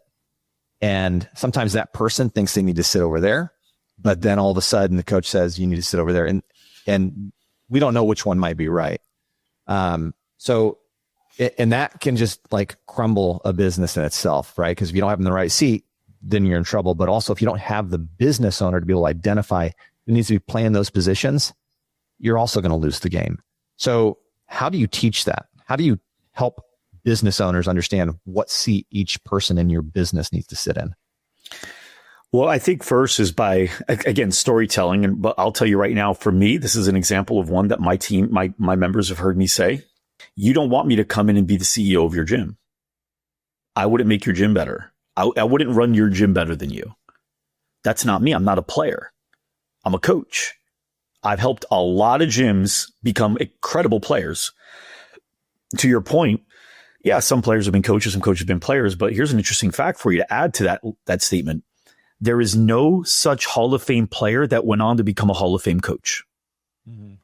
And sometimes that person thinks they need to sit over there, but then all of a sudden the coach says you need to sit over there, and we don't know which one might be right. So that can just like crumble a business in itself, right? Because if you don't have them in the right seat, then you're in trouble. But also if you don't have the business owner to be able to identify who needs to be playing those positions, you're also going to lose the game. So how do you teach that? How do you help business owners understand what seat each person in your business needs to sit in? Well, I think first is by, again, storytelling. But I'll tell you right now, for me, this is an example of one that my team, my members have heard me say. You don't want me to come in and be the CEO of your gym. I wouldn't make your gym better. I wouldn't run your gym better than you. That's not me. I'm not a player. I'm a coach. I've helped a lot of gyms become incredible players. To your point, yeah, some players have been coaches, some coaches have been players, but here's an interesting fact for you to add to that statement. There is no such Hall of Fame player that went on to become a Hall of Fame coach. Mm-hmm.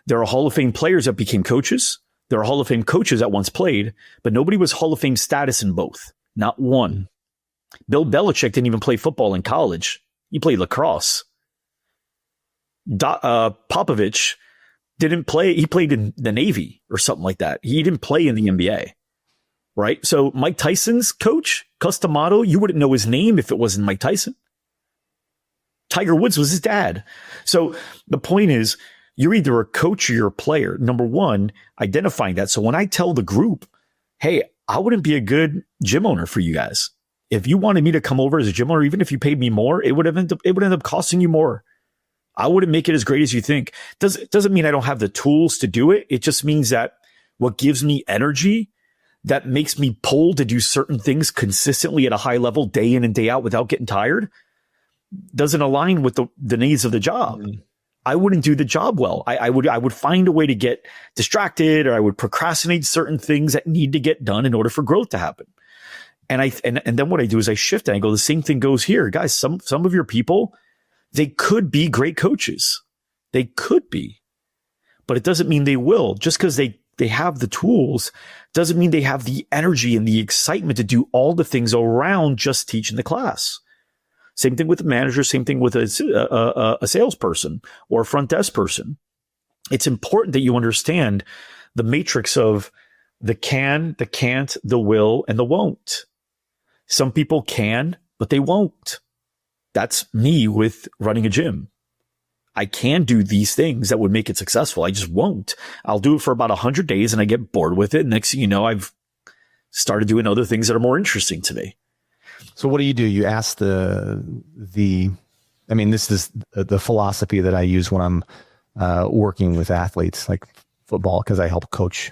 There are Hall of Fame players that became coaches. There are Hall of Fame coaches that once played, but nobody was Hall of Fame status in both. Not one. Mm-hmm. Bill Belichick didn't even play football in college. He played lacrosse. Popovich didn't play. He played in the Navy or something like that. He didn't play in the NBA. Right? So Mike Tyson's coach, Customato, you wouldn't know his name if it wasn't Mike Tyson. Tiger Woods was his dad. So the point is, you're either a coach or you're a player. Number one, identifying that. So when I tell the group, hey, I wouldn't be a good gym owner for you guys. If you wanted me to come over as a gym owner, even if you paid me more, it would end up costing you more. I wouldn't make it as great as you think. Doesn't mean I don't have the tools to do it. It just means that what gives me energy, that makes me pull to do certain things consistently at a high level day in and day out without getting tired, doesn't align with the needs of the job. Mm-hmm. I wouldn't do the job well. I would find a way to get distracted, or I would procrastinate certain things that need to get done in order for growth to happen. And then what I do is I shift and I go, the same thing goes here. Guys, some of your people, they could be great coaches. They could be, but it doesn't mean they will. Just because they have the tools doesn't mean they have the energy and the excitement to do all the things around just teaching the class. Same thing with the manager, same thing with a salesperson or a front desk person. It's important that you understand the matrix of the can, the can't, the will, and the won't. Some people can, but they won't. That's me with running a gym. I can do these things that would make it successful. I just won't. I'll do it for about 100 days and I get bored with it. Next thing you know, I've started doing other things that are more interesting to me. So what do? You ask this is the philosophy that I use when I'm working with athletes, like football, because I help coach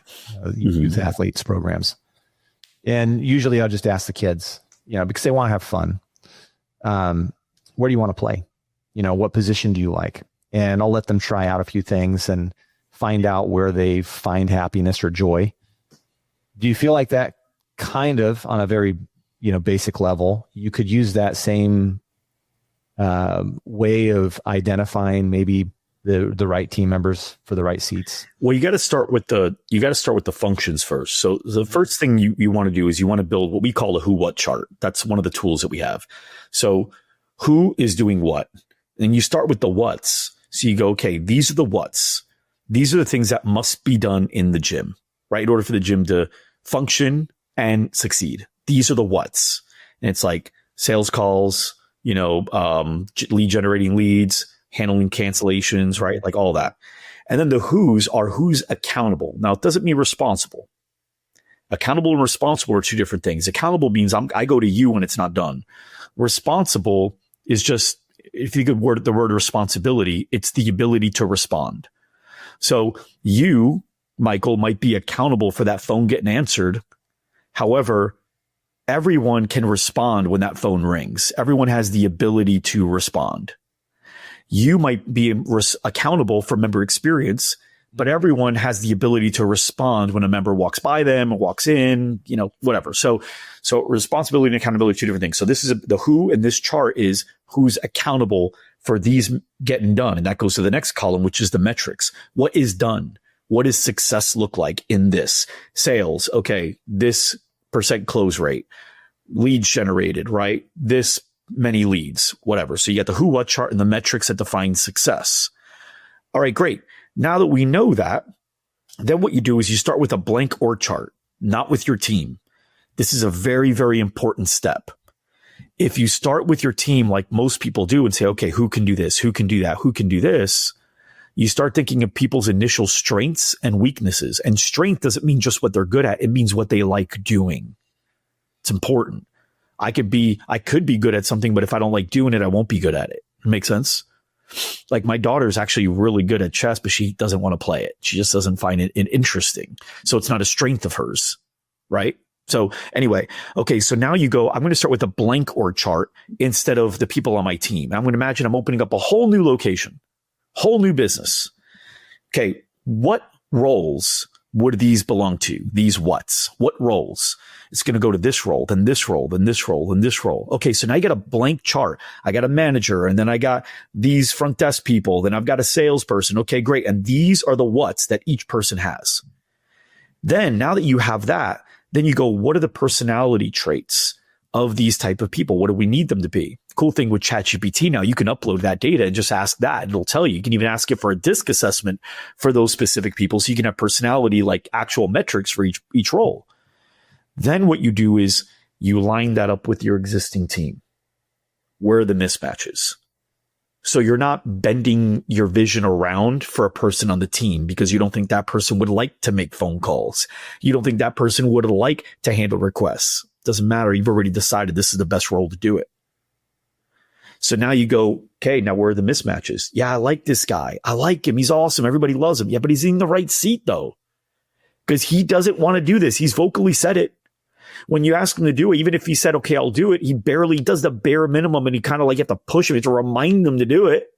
youth athletes programs. And usually I'll just ask the kids, because they want to have fun. Where do you want to play? What position do you like? And I'll let them try out a few things and find out where they find happiness or joy. Do you feel like that kind of on a very, basic level, you could use that same way of identifying maybe the right team members for the right seats? Well, you got to start with the functions first. So the first thing you want to do is you want to build what we call a who what chart. That's one of the tools that we have. So who is doing what? And you start with the what's. So you go, okay, these are the what's. These are the things that must be done in the gym, right? In order for the gym to function and succeed. These are the what's. And it's like sales calls, lead generating leads, handling cancellations, right? Like all that. And then the who's are who's accountable. Now, it doesn't mean responsible. Accountable and responsible are two different things. Accountable means I go to you when it's not done. Responsible is just, if you could word the word responsibility, it's the ability to respond. So you, Michael, might be accountable for that phone getting answered. However, everyone can respond when that phone rings. Everyone has the ability to respond. You might be accountable for member experience, but everyone has the ability to respond when a member walks by them or walks in, whatever. So responsibility and accountability are two different things. So this is the who, and this chart is who's accountable for these getting done. And that goes to the next column, which is the metrics. What is done? What does success look like in this? Sales. Okay. This % close rate, leads generated, right? This many leads, whatever. So you get the who, what chart and the metrics that define success. All right, great. Now that we know that, then what you do is you start with a blank org chart, not with your team. This is a very, very important step. If you start with your team like most people do and say, okay, who can do this? Who can do that? Who can do this? You start thinking of people's initial strengths and weaknesses. And strength doesn't mean just what they're good at. It means what they like doing. It's important. I could be good at something, but if I don't like doing it, I won't be good at it. Make sense? Like my daughter's actually really good at chess, but she doesn't want to play it. She just doesn't find it interesting. So it's not a strength of hers, right? So anyway, okay, so now you go, I'm going to start with a blank org chart instead of the people on my team. I'm going to imagine I'm opening up a whole new location, whole new business. Okay, what roles would these belong to? These whats? What roles? It's going to go to this role, then this role, then this role, then this role. Okay, so now you got a blank chart. I got a manager, and then I got these front desk people, then I've got a salesperson. Okay, great. And these are the whats that each person has. Then now that you have that, then you go, what are the personality traits of these type of people? What do we need them to be? Cool thing with ChatGPT now, you can upload that data and just ask that. It'll tell you. You can even ask it for a DISC assessment for those specific people. So you can have personality, like actual metrics for each role. Then what you do is you line that up with your existing team. Where are the mismatches? So you're not bending your vision around for a person on the team because you don't think that person would like to make phone calls. You don't think that person would like to handle requests. Doesn't matter. You've already decided this is the best role to do it. So now you go, okay, now where are the mismatches? Yeah, I like this guy. I like him. He's awesome. Everybody loves him. Yeah, but he's in the right seat though, because he doesn't want to do this. He's vocally said it. When you ask him to do it, even if he said, okay, I'll do it, he barely does the bare minimum, and he kind of like you have to push him to remind him to do it.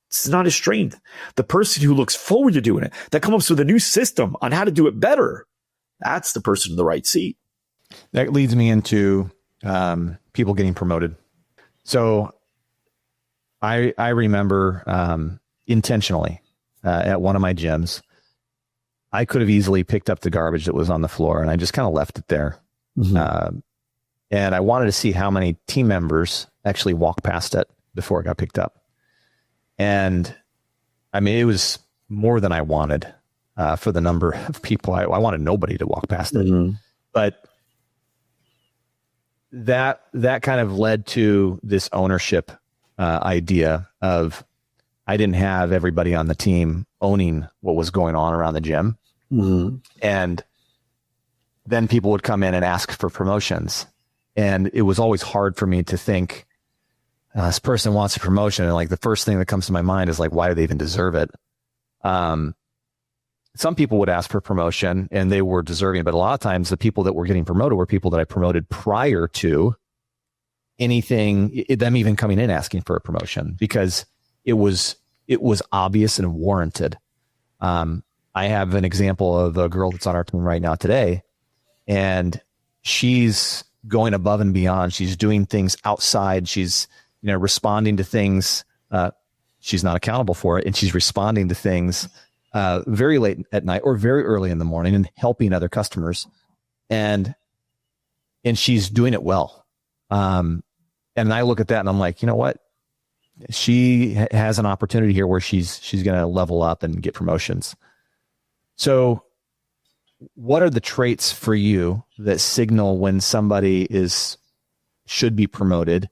It's not his strength. The person who looks forward to doing it, that comes up with a new system on how to do it better, that's the person in the right seat. That leads me into people getting promoted. So I remember intentionally at one of my gyms, I could have easily picked up the garbage that was on the floor, and I just kind of left it there. Mm-hmm. And I wanted to see how many team members actually walked past it before it got picked up. And I mean, it was more than I wanted for the number of people. I wanted nobody to walk past it. Mm-hmm. But that kind of led to this ownership idea of I didn't have everybody on the team owning what was going on around the gym. Mm-hmm. And then people would come in and ask for promotions. And it was always hard for me to think, this person wants a promotion. And like the first thing that comes to my mind is like, why do they even deserve it? Some people would ask for promotion and they were deserving, but a lot of times the people that were getting promoted were people that I promoted prior to anything, them even coming in asking for a promotion, because it was obvious and warranted. I have an example of a girl that's on our team right now today, and she's going above and beyond. She's doing things outside. She's, responding to things. She's not accountable for it. And she's responding to things very late at night or very early in the morning and helping other customers. And she's doing it well. And I look at that and I'm like, you know what? She has an opportunity here where she's going to level up and get promotions. So what are the traits for you that signal when somebody should be promoted?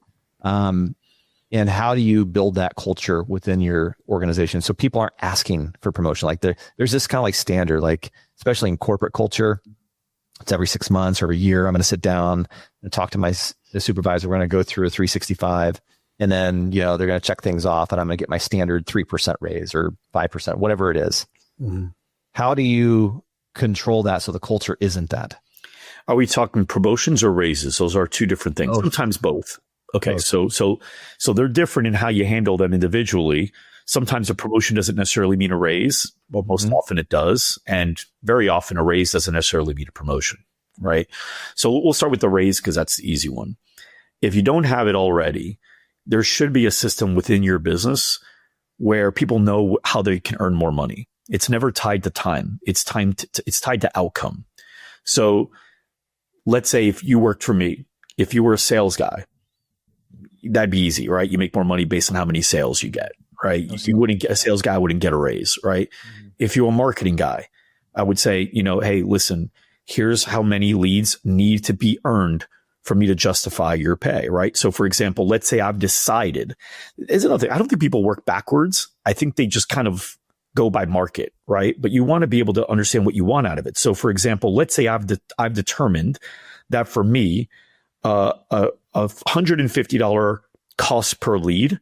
And how do you build that culture within your organization so people aren't asking for promotion? Like there's this kind of like standard, like especially in corporate culture, it's every 6 months or every year. I'm going to sit down and talk to the supervisor. We're going to go through a 365. And then, they're going to check things off and I'm going to get my standard 3% raise or 5%, whatever it is. Mm-hmm. How do you control that so the culture isn't that? Are we talking promotions or raises? Those are two different things. Sometimes both. Okay. So they're different in how you handle them individually. Sometimes a promotion doesn't necessarily mean a raise, but most often it does. And very often a raise doesn't necessarily mean a promotion, right? So we'll start with the raise because that's the easy one. If you don't have it already, there should be a system within your business where people know how they can earn more money. It's never tied to time. It's tied to outcome. So let's say if you worked for me, if you were a sales guy, that'd be easy, right? You make more money based on how many sales you get, right? You wouldn't get a sales guy wouldn't get a raise, right? If you're a marketing guy, I would say, hey, listen, here's how many leads need to be earned for me to justify your pay, right? So for example, let's say I've decided, there's another thing. I don't think people work backwards. I think they just kind of go by market, right? But you want to be able to understand what you want out of it. So for example, let's say I've determined that for me, a $150 cost per lead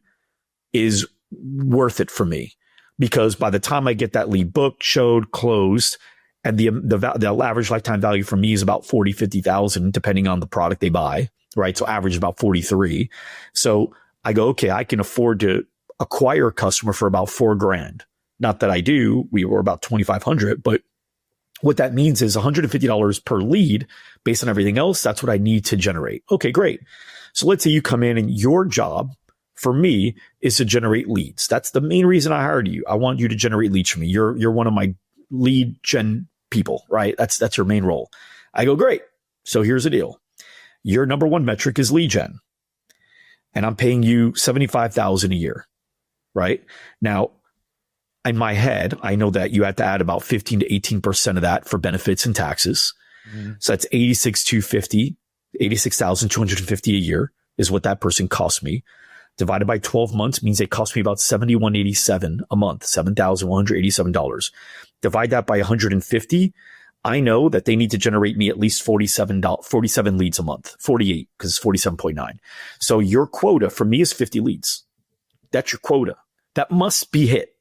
is worth it for me, because by the time I get that lead booked, showed, closed, and the average lifetime value for me is about 40, 50,000, depending on the product they buy, right? So average about 43. So I go, okay, I can afford to acquire a customer for about $4,000. Not that I do, we were about 2,500, but what that means is $150 per lead based on everything else. That's what I need to generate. Okay, great. So let's say you come in and your job for me is to generate leads. That's the main reason I hired you. I want you to generate leads for me. You're one of my lead gen people, right? That's your main role. I go, great. So here's the deal. Your number one metric is lead gen. And I'm paying you $75,000 a year, right? Now, in my head, I know that you have to add about 15 to 18% of that for benefits and taxes. So that's $86,250 a year is what that person costs me. Divided by 12 months means it costs me about $7,187 a month, $7,187. Divide that by 150. I know that they need to generate me at least 47 leads a month, 48 because it's 47.9. So your quota for me is 50 leads. That's your quota. That must be hit.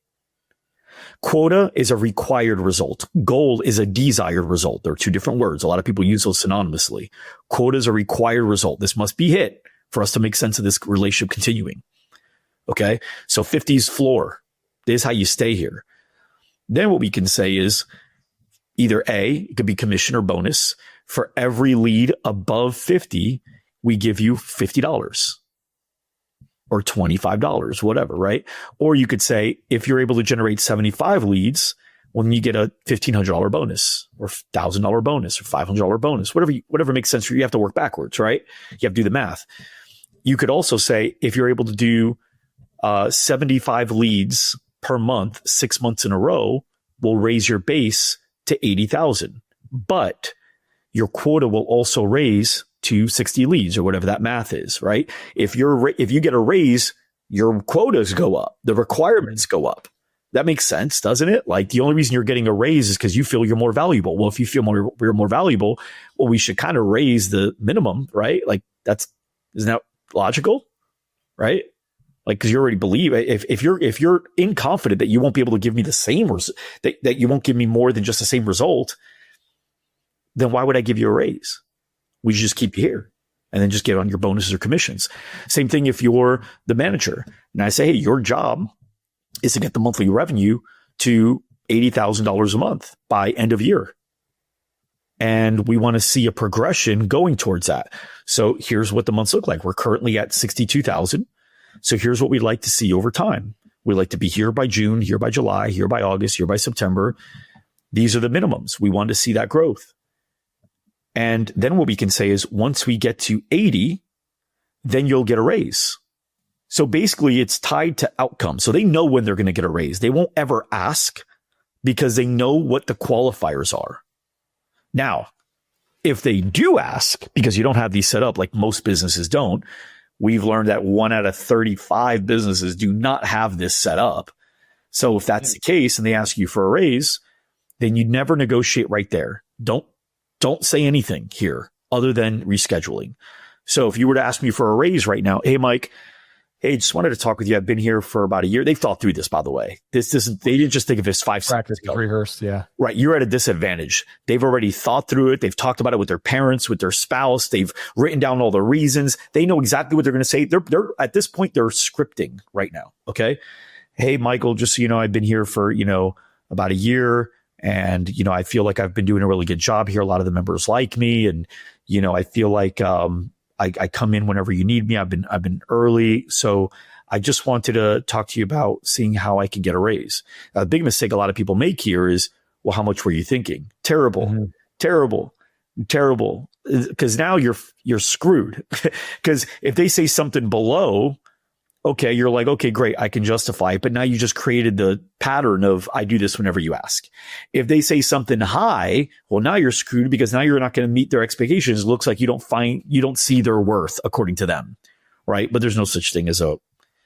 Quota is a required result. Goal is a desired result. They're two different words. A lot of people use those synonymously. Quota is a required result. This must be hit for us to make sense of this relationship continuing. Okay. So 50 is floor. This is how you stay here. Then what we can say is either A, it could be commission or bonus. For every lead above 50, we give you $50. Or $25, whatever, right? Or you could say, if you're able to generate 75 leads, well, then you get a $1,500 bonus or $1,000 bonus or $500 bonus, whatever makes sense for you. You have to work backwards, right? You have to do the math. You could also say, if you're able to do 75 leads per month, 6 months in a row, we'll raise your base to 80,000. But your quota will also raise to 60 leads or whatever that math is, right? If you get a raise, your quotas go up, the requirements go up. That makes sense, doesn't it? Like the only reason you're getting a raise is because you feel you're more valuable. Well, if you feel you're more valuable, well, we should kind of raise the minimum, right? Like isn't that logical, right? Like, because you already believe if you're confident that you won't be able to give me the same that you won't give me more than just the same result, then why would I give you a raise? We should just keep you here and then just get on your bonuses or commissions. Same thing if you're the manager and I say, hey, your job is to get the monthly revenue to $80,000 a month by end of year. And we want to see a progression going towards that. So here's what the months look like. We're currently at 62,000. So here's what we'd like to see over time. We'd like to be here by June, here by July, here by August, here by September. These are the minimums. We want to see that growth. And then what we can say is once we get to 80, then you'll get a raise. So basically it's tied to outcome. So they know when they're going to get a raise. They won't ever ask because they know what the qualifiers are. Now, if they do ask, because you don't have these set up like most businesses don't, we've learned that 1 out of 35 businesses do not have this set up. So if that's the case and they ask you for a raise, then you never negotiate right there. Don't say anything here other than rescheduling. So if you were to ask me for a raise right now, hey, Mike, hey, just wanted to talk with you. I've been here for about a year. They've thought through this, by the way. This isn't, they didn't just think of this 5 Practice, seconds ago. rehearsed, yeah. Right. You're at a disadvantage. They've already thought through it. They've talked about it with their parents, with their spouse. They've written down all the reasons. They know exactly what they're going to say. They're at this point, they're scripting right now. Okay. Hey, Michael, just so you know, I've been here for, about a year, and, I feel like I've been doing a really good job here. A lot of the members like me, and, I feel like, I come in whenever you need me. I've been early. So I just wanted to talk to you about seeing how I can get a raise. The big mistake a lot of people make here is, well, how much were you thinking? Terrible, terrible. Because now you're screwed. Because if they say something below, okay, you're like, okay, great, I can justify it. But now you just created the pattern of, I do this whenever you ask. If they say something high, well, now you're screwed, because now you're not going to meet their expectations. It looks like you don't see their worth according to them, right? But there's no such thing as a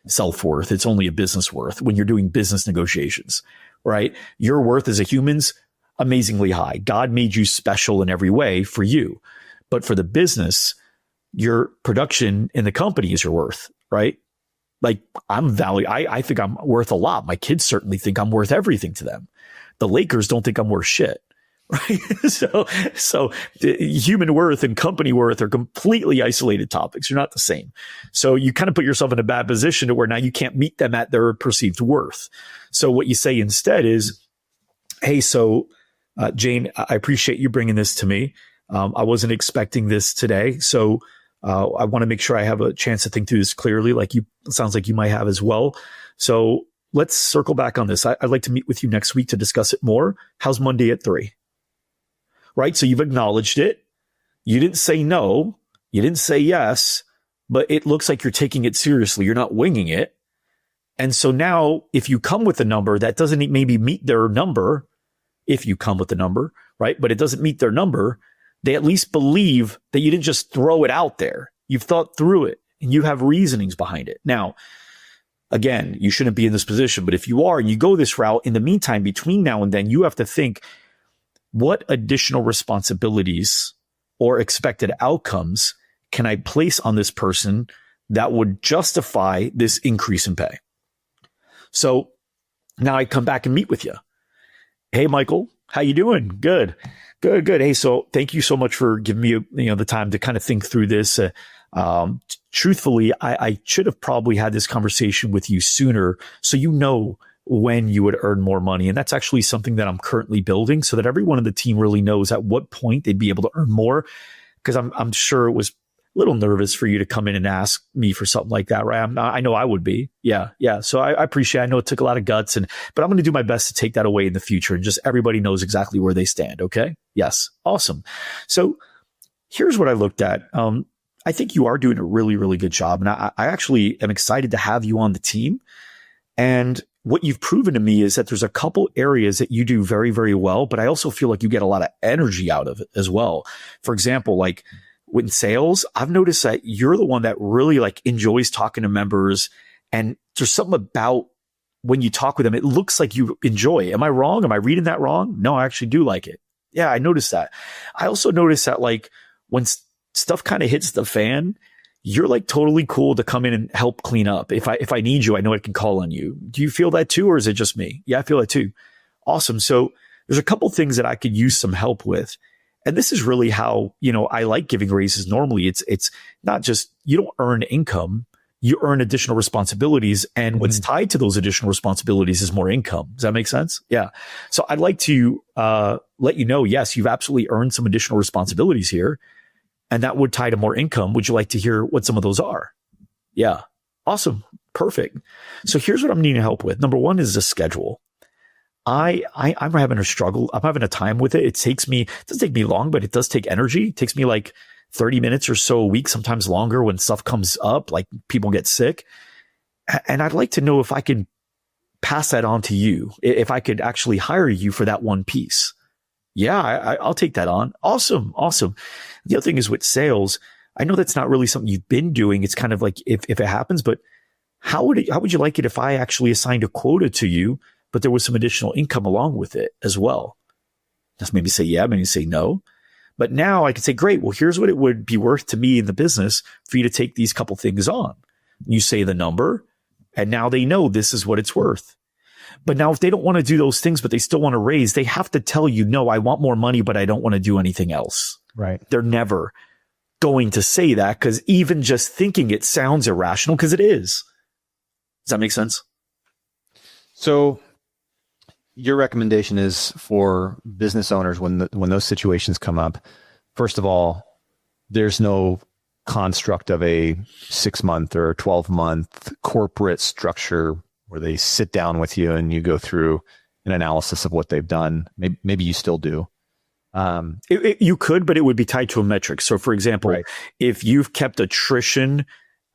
self-worth. It's only a business worth when you're doing business negotiations, right? Your worth as a human's amazingly high. God made you special in every way for you. But for the business, your production in the company is your worth, right? Like, I think I'm worth a lot. My kids certainly think I'm worth everything to them. The Lakers don't think I'm worth shit. Right. So the human worth and company worth are completely isolated topics. You're not the same. So you kind of put yourself in a bad position to where now you can't meet them at their perceived worth. So what you say instead is, hey, so Jane, I appreciate you bringing this to me. I wasn't expecting this today. So I want to make sure I have a chance to think through this clearly. Like it sounds like you might have as well. So let's circle back on this. I'd like to meet with you next week to discuss it more. How's Monday at 3? Right? So you've acknowledged it. You didn't say no. You didn't say yes, but it looks like you're taking it seriously. You're not winging it. And so now if you come with a number that doesn't maybe meet their number, if you come with a number, right? But it doesn't meet their number, they at least believe that you didn't just throw it out there. You've thought through it and you have reasonings behind it. Now, again, you shouldn't be in this position, but if you are and you go this route, in the meantime, between now and then, you have to think, what additional responsibilities or expected outcomes can I place on this person that would justify this increase in pay? So now I come back and meet with you. Hey, Michael, how you doing? Good. Hey, so thank you so much for giving me, the time to kind of think through this. Truthfully, I should have probably had this conversation with you sooner, so when you would earn more money. And that's actually something that I'm currently building so that everyone in the team really knows at what point they'd be able to earn more. Because I'm sure it was a little nervous for you to come in and ask me for something like that, right? I know I would be. Yeah. So I appreciate it. I know it took a lot of guts, but I'm going to do my best to take that away in the future, and just everybody knows exactly where they stand. Okay. Yes. Awesome. So here's what I looked at. I think you are doing a really, really good job. And I actually am excited to have you on the team. And what you've proven to me is that there's a couple areas that you do very, very well, but I also feel like you get a lot of energy out of it as well. For example, like with sales, I've noticed that you're the one that really enjoys talking to members. And there's something about when you talk with them, it looks like you enjoy it. Am I wrong? Am I reading that wrong? No, I actually do like it. Yeah, I noticed that. I also noticed that when stuff kind of hits the fan, you're totally cool to come in and help clean up. If I need you, I know I can call on you. Do you feel that too, or is it just me? Yeah, I feel that too. Awesome. So there's a couple things that I could use some help with. And this is really how, I like giving raises. Normally it's not just, you don't earn income, you earn additional responsibilities. And what's tied to those additional responsibilities is more income. Does that make sense? Yeah. So I'd like to let you know, yes, you've absolutely earned some additional responsibilities here. And that would tie to more income. Would you like to hear what some of those are? Yeah. Awesome. Perfect. So here's what I'm needing help with. Number one is the schedule. I'm having a struggle. I'm having a time with it. It doesn't take me long, but it does take energy. It takes me 30 minutes or so a week, sometimes longer when stuff comes up, like people get sick. And I'd like to know if I can pass that on to you, if I could actually hire you for that one piece. Yeah, I'll take that on. Awesome. The other thing is with sales, I know that's not really something you've been doing. It's kind of like if it happens, but how would you like it if I actually assigned a quota to you, but there was some additional income along with it as well? Just maybe say yeah, maybe say no. But now I can say, great, well, here's what it would be worth to me in the business for you to take these couple things on. You say the number, and now they know this is what it's worth. But now if they don't want to do those things, but they still want to raise, they have to tell you, no, I want more money, but I don't want to do anything else. Right. They're never going to say that, because even just thinking it sounds irrational, because it is. Does that make sense? So your recommendation is for business owners when those situations come up, first of all, there's no construct of a 6-month or 12-month corporate structure where they sit down with you and you go through an analysis of what they've done. Maybe you still do. You could, but it would be tied to a metric. So for example, right. If you've kept attrition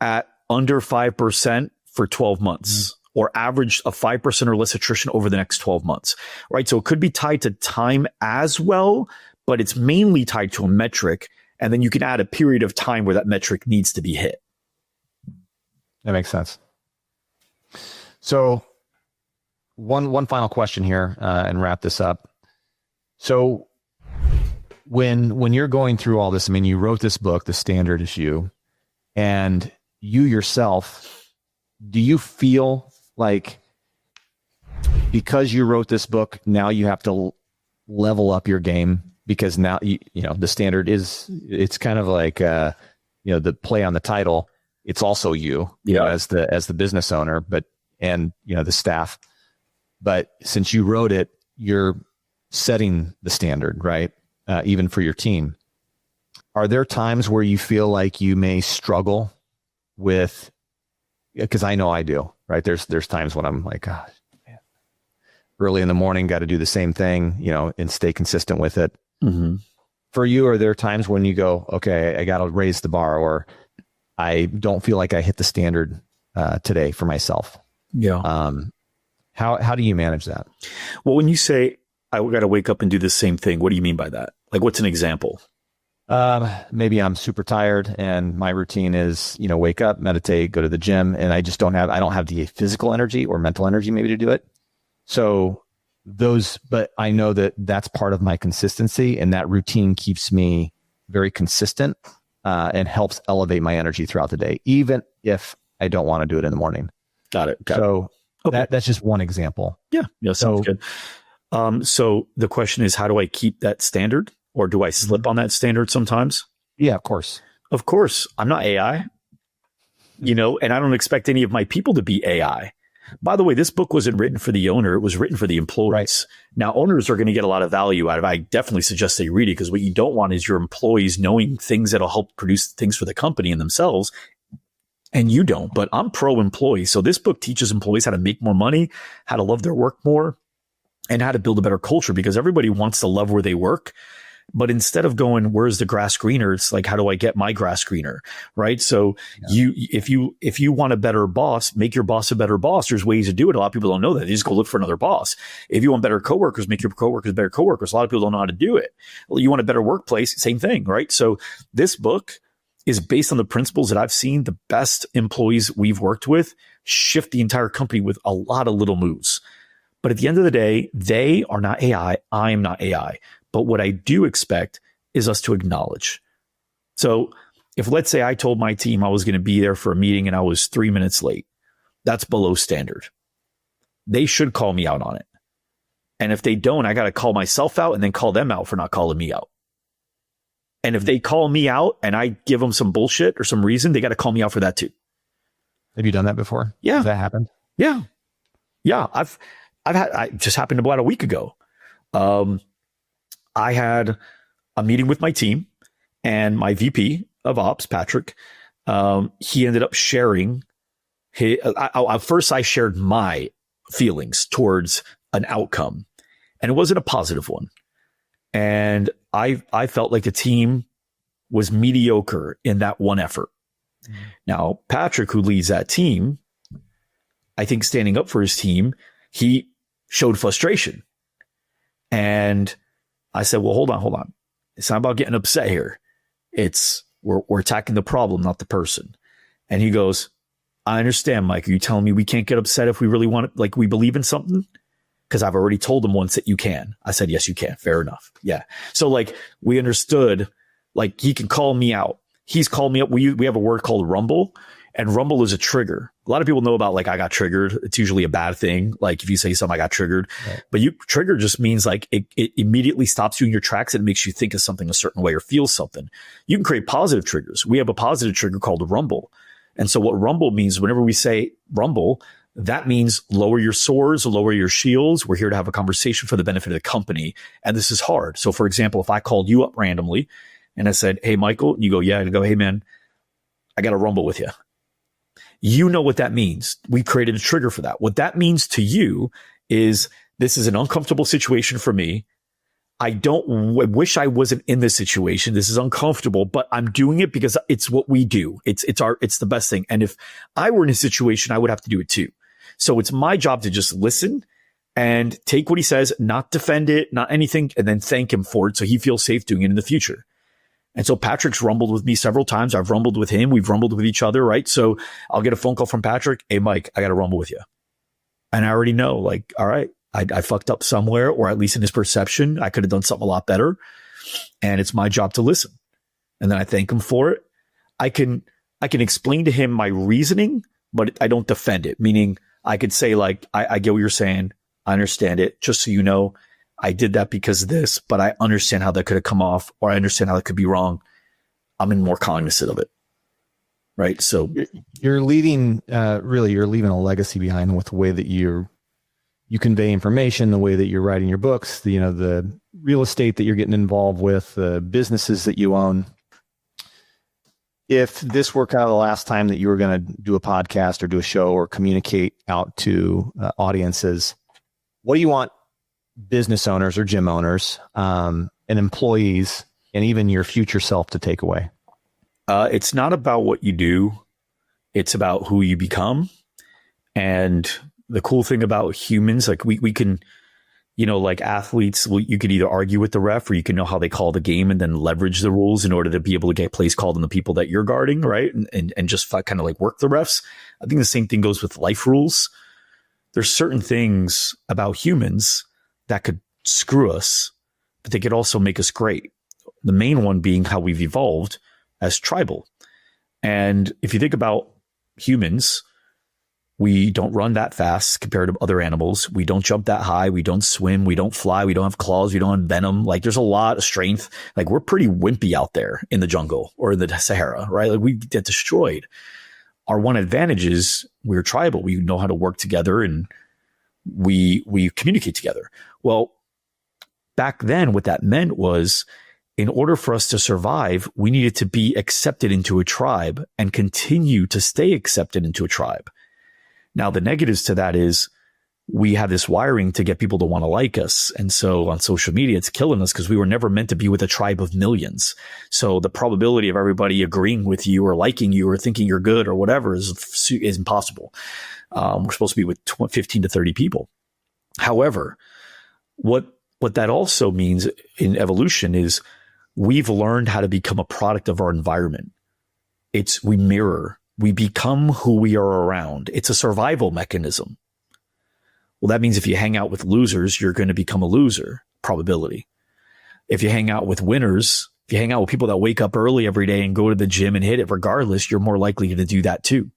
at under 5% for 12 months, or averaged a 5% or less attrition over the next 12 months, right? So it could be tied to time as well, but it's mainly tied to a metric. And then you can add a period of time where that metric needs to be hit. That makes sense. So one final question here, and wrap this up. So when you're going through all this, I mean, you wrote this book, The Standard Is You, and you yourself, do you feel like because you wrote this book, now you have to level up your game? Because now, you know, the standard is, it's kind of like, the play on the title. It's also you know, as the business owner, and the staff. But since you wrote it, you're setting the standard, right? Even for your team. Are there times where you feel like you may struggle with, because I know I do, right? There's times when I'm like, gosh, man, early in the morning, got to do the same thing, and stay consistent with it. Mm-hmm. For you, are there times when you go, okay, I got to raise the bar, or I don't feel like I hit the standard today for myself? Yeah. How do you manage that? Well, when you say I got to wake up and do the same thing, what do you mean by that? Like, what's an example? Maybe I'm super tired and my routine is, wake up, meditate, go to the gym, and I don't have the physical energy or mental energy maybe to do it. So but I know that that's part of my consistency, and that routine keeps me very consistent, and helps elevate my energy throughout the day, even if I don't want to do it in the morning. Got it. So okay. That's just one example. Yeah. Sounds good. So the question is, how do I keep that standard, or do I slip on that standard sometimes? Yeah, of course. Of course. I'm not AI, and I don't expect any of my people to be AI. By the way, this book wasn't written for the owner. It was written for the employees. Right. Now, owners are going to get a lot of value out of it. I definitely suggest they read it, because what you don't want is your employees knowing things that'll help produce things for the company and themselves. And you don't, but I'm pro-employee. So this book teaches employees how to make more money, how to love their work more, and how to build a better culture, because everybody wants to love where they work. But instead of going, where's the grass greener? It's like, how do I get my grass greener? Right. So if you want a better boss, make your boss a better boss. There's ways to do it. A lot of people don't know that. They just go look for another boss. If you want better coworkers, make your coworkers better coworkers. A lot of people don't know how to do it. Well, you want a better workplace, same thing. Right. So this book is based on the principles that I've seen the best employees we've worked with shift the entire company with a lot of little moves. But at the end of the day, they are not AI. I am not AI. But what I do expect is us to acknowledge. So if, let's say, I told my team I was going to be there for a meeting and I was 3 minutes late, that's below standard. They should call me out on it. And if they don't, I got to call myself out and then call them out for not calling me out. And if they call me out and I give them some bullshit or some reason, they got to call me out for that too. Have you done that before? Yeah. Has that happened? Yeah. Yeah. I just happened about a week ago. I had a meeting with my team, and my VP of ops, Patrick, he ended up sharing first I shared my feelings towards an outcome, and it wasn't a positive one. And I felt like the team was mediocre in that one effort. Mm-hmm. Now, Patrick, who leads that team, I think standing up for his team, he showed frustration. And I said, well, hold on. It's not about getting upset here. It's we're attacking the problem, not the person. And he goes, I understand, Mike. Are you telling me we can't get upset if we really want it, like we believe in something? Because I've already told him once that you can. I said, yes, you can. Fair enough. Yeah. So like we understood, like he can call me out. He's called me up. We have a word called rumble. And rumble is a trigger. A lot of people know about like, I got triggered. It's usually a bad thing. Like if you say something, I got triggered, right. But trigger just means like it immediately stops you in your tracks and it makes you think of something a certain way or feel something. You can create positive triggers. We have a positive trigger called rumble. And so what rumble means, whenever we say rumble, that means lower your swords, lower your shields. We're here to have a conversation for the benefit of the company. And this is hard. So for example, if I called you up randomly and I said, hey, Michael, and you go, yeah, and I go, hey man, I got to rumble with you. You know what that means. We created a trigger for that. What that means to you is this is an uncomfortable situation for me. I wish I wasn't in this situation. This is uncomfortable, but I'm doing it because it's what we do. It's the best thing. And if I were in a situation, I would have to do it too. So it's my job to just listen and take what he says, not defend it, not anything, and then thank him for it so he feels safe doing it in the future. And so Patrick's rumbled with me several times. I've rumbled with him. We've rumbled with each other, right? So I'll get a phone call from Patrick. Hey, Mike, I got to rumble with you. And I already know, like, all right, I fucked up somewhere, or at least in his perception, I could have done something a lot better. And it's my job to listen. And then I thank him for it. I can explain to him my reasoning, but I don't defend it. Meaning I could say like, I get what you're saying. I understand it. Just so you know, I did that because of this, but I understand how that could have come off, or I understand how that could be wrong. I'm more cognizant of it. Right. So you're leaving a legacy behind with the way that you convey information, the way that you're writing your books, the real estate that you're getting involved with, the businesses that you own. If this were kind of the last time that you were going to do a podcast or do a show or communicate out to audiences, what do you want business owners or gym owners and employees and even your future self to take away? It's not about what you do. It's about who you become. And the cool thing about humans, like we can, like athletes, you could either argue with the ref or you can know how they call the game and then leverage the rules in order to be able to get plays called on the people that you're guarding, right? And just kind of like work the refs. I think the same thing goes with life rules. There's certain things about humans that could screw us, but they could also make us great. The main one being how we've evolved as tribal. And if you think about humans, we don't run that fast compared to other animals. We don't jump that high. We don't swim. We don't fly. We don't have claws. We don't have venom. Like there's a lot of strength. Like we're pretty wimpy out there in the jungle or in the Sahara, right? Like we get destroyed. Our one advantage is we're tribal. We know how to work together and we communicate together. Well, back then what that meant was in order for us to survive, we needed to be accepted into a tribe and continue to stay accepted into a tribe. Now, the negatives to that is we have this wiring to get people to want to like us. And so on social media, it's killing us because we were never meant to be with a tribe of millions. So the probability of everybody agreeing with you or liking you or thinking you're good or whatever is impossible. We're supposed to be with 15 to 30 people. However, what that also means in evolution is we've learned how to become a product of our environment. We mirror. We become who we are around. It's a survival mechanism. Well, that means if you hang out with losers, you're going to become a loser, probability. If you hang out with winners, if you hang out with people that wake up early every day and go to the gym and hit it regardless, you're more likely to do that too.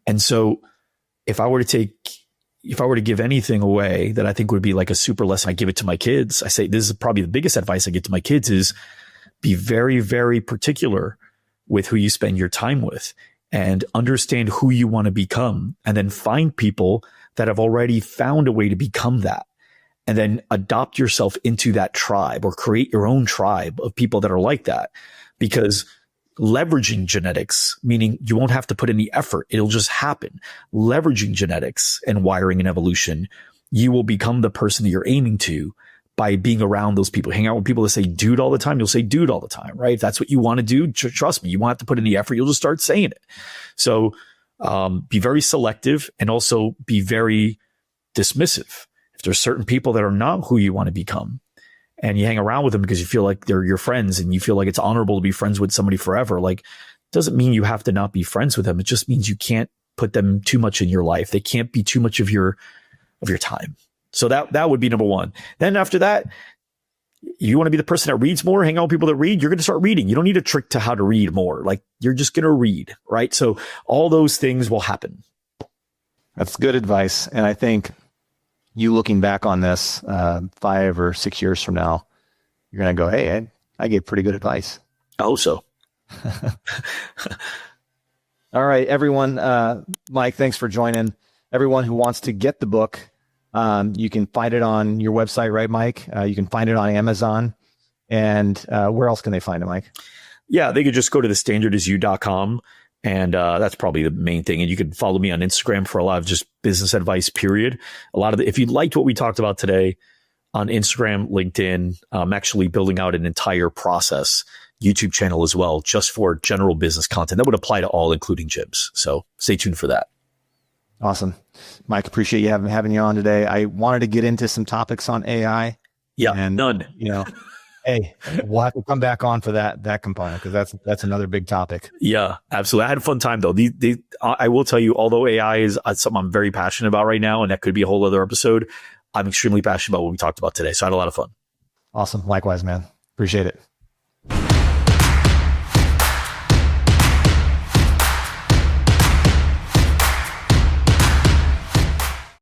And so if I were to give anything away that I think would be like a super lesson, I give it to my kids. I say, this is probably the biggest advice I get to my kids is be very, very particular with who you spend your time with. And understand who you want to become, and then find people that have already found a way to become that, and then adopt yourself into that tribe or create your own tribe of people that are like that. Because leveraging genetics, meaning you won't have to put any effort, it'll just happen. Leveraging genetics and wiring and evolution, you will become the person that you're aiming to by being around those people. Hang out with people that say dude all the time. You'll say dude all the time, right? If that's what you want to do, trust me, you won't have to put any effort. You'll just start saying it. So be very selective and also be very dismissive. If there's certain people that are not who you want to become and you hang around with them because you feel like they're your friends and you feel like it's honorable to be friends with somebody forever, like doesn't mean you have to not be friends with them. It just means you can't put them too much in your life. They can't be too much of your time. So that would be number one. Then after that, You want to be the person that reads more, hang out with people that read, you're going to start reading. You don't need a trick to how to read more. Like, you're just going to read, right? So all those things will happen. That's good advice. And I think you looking back on this 5 or 6 years from now, you're going to go, hey, I gave pretty good advice. I hope so. All right, everyone. Mike, thanks for joining. Everyone who wants to get the book, you can find it on your website, right, Mike? You can find it on Amazon. And where else can they find it, Mike? Yeah, they could just go to thestandardisyou.com. And that's probably the main thing. And you can follow me on Instagram for a lot of just business advice, period. If you liked what we talked about today on Instagram, LinkedIn, I'm actually building out an entire process YouTube channel as well, just for general business content that would apply to all, including gyms. So stay tuned for that. Awesome. Mike, appreciate you having you on today. I wanted to get into some topics on AI. Yeah, and none. Hey, we'll have to come back on for that component, because that's another big topic. Yeah, absolutely. I had a fun time though. I will tell you, although AI is something I'm very passionate about right now, and that could be a whole other episode, I'm extremely passionate about what we talked about today. So I had a lot of fun. Awesome. Likewise, man. Appreciate it.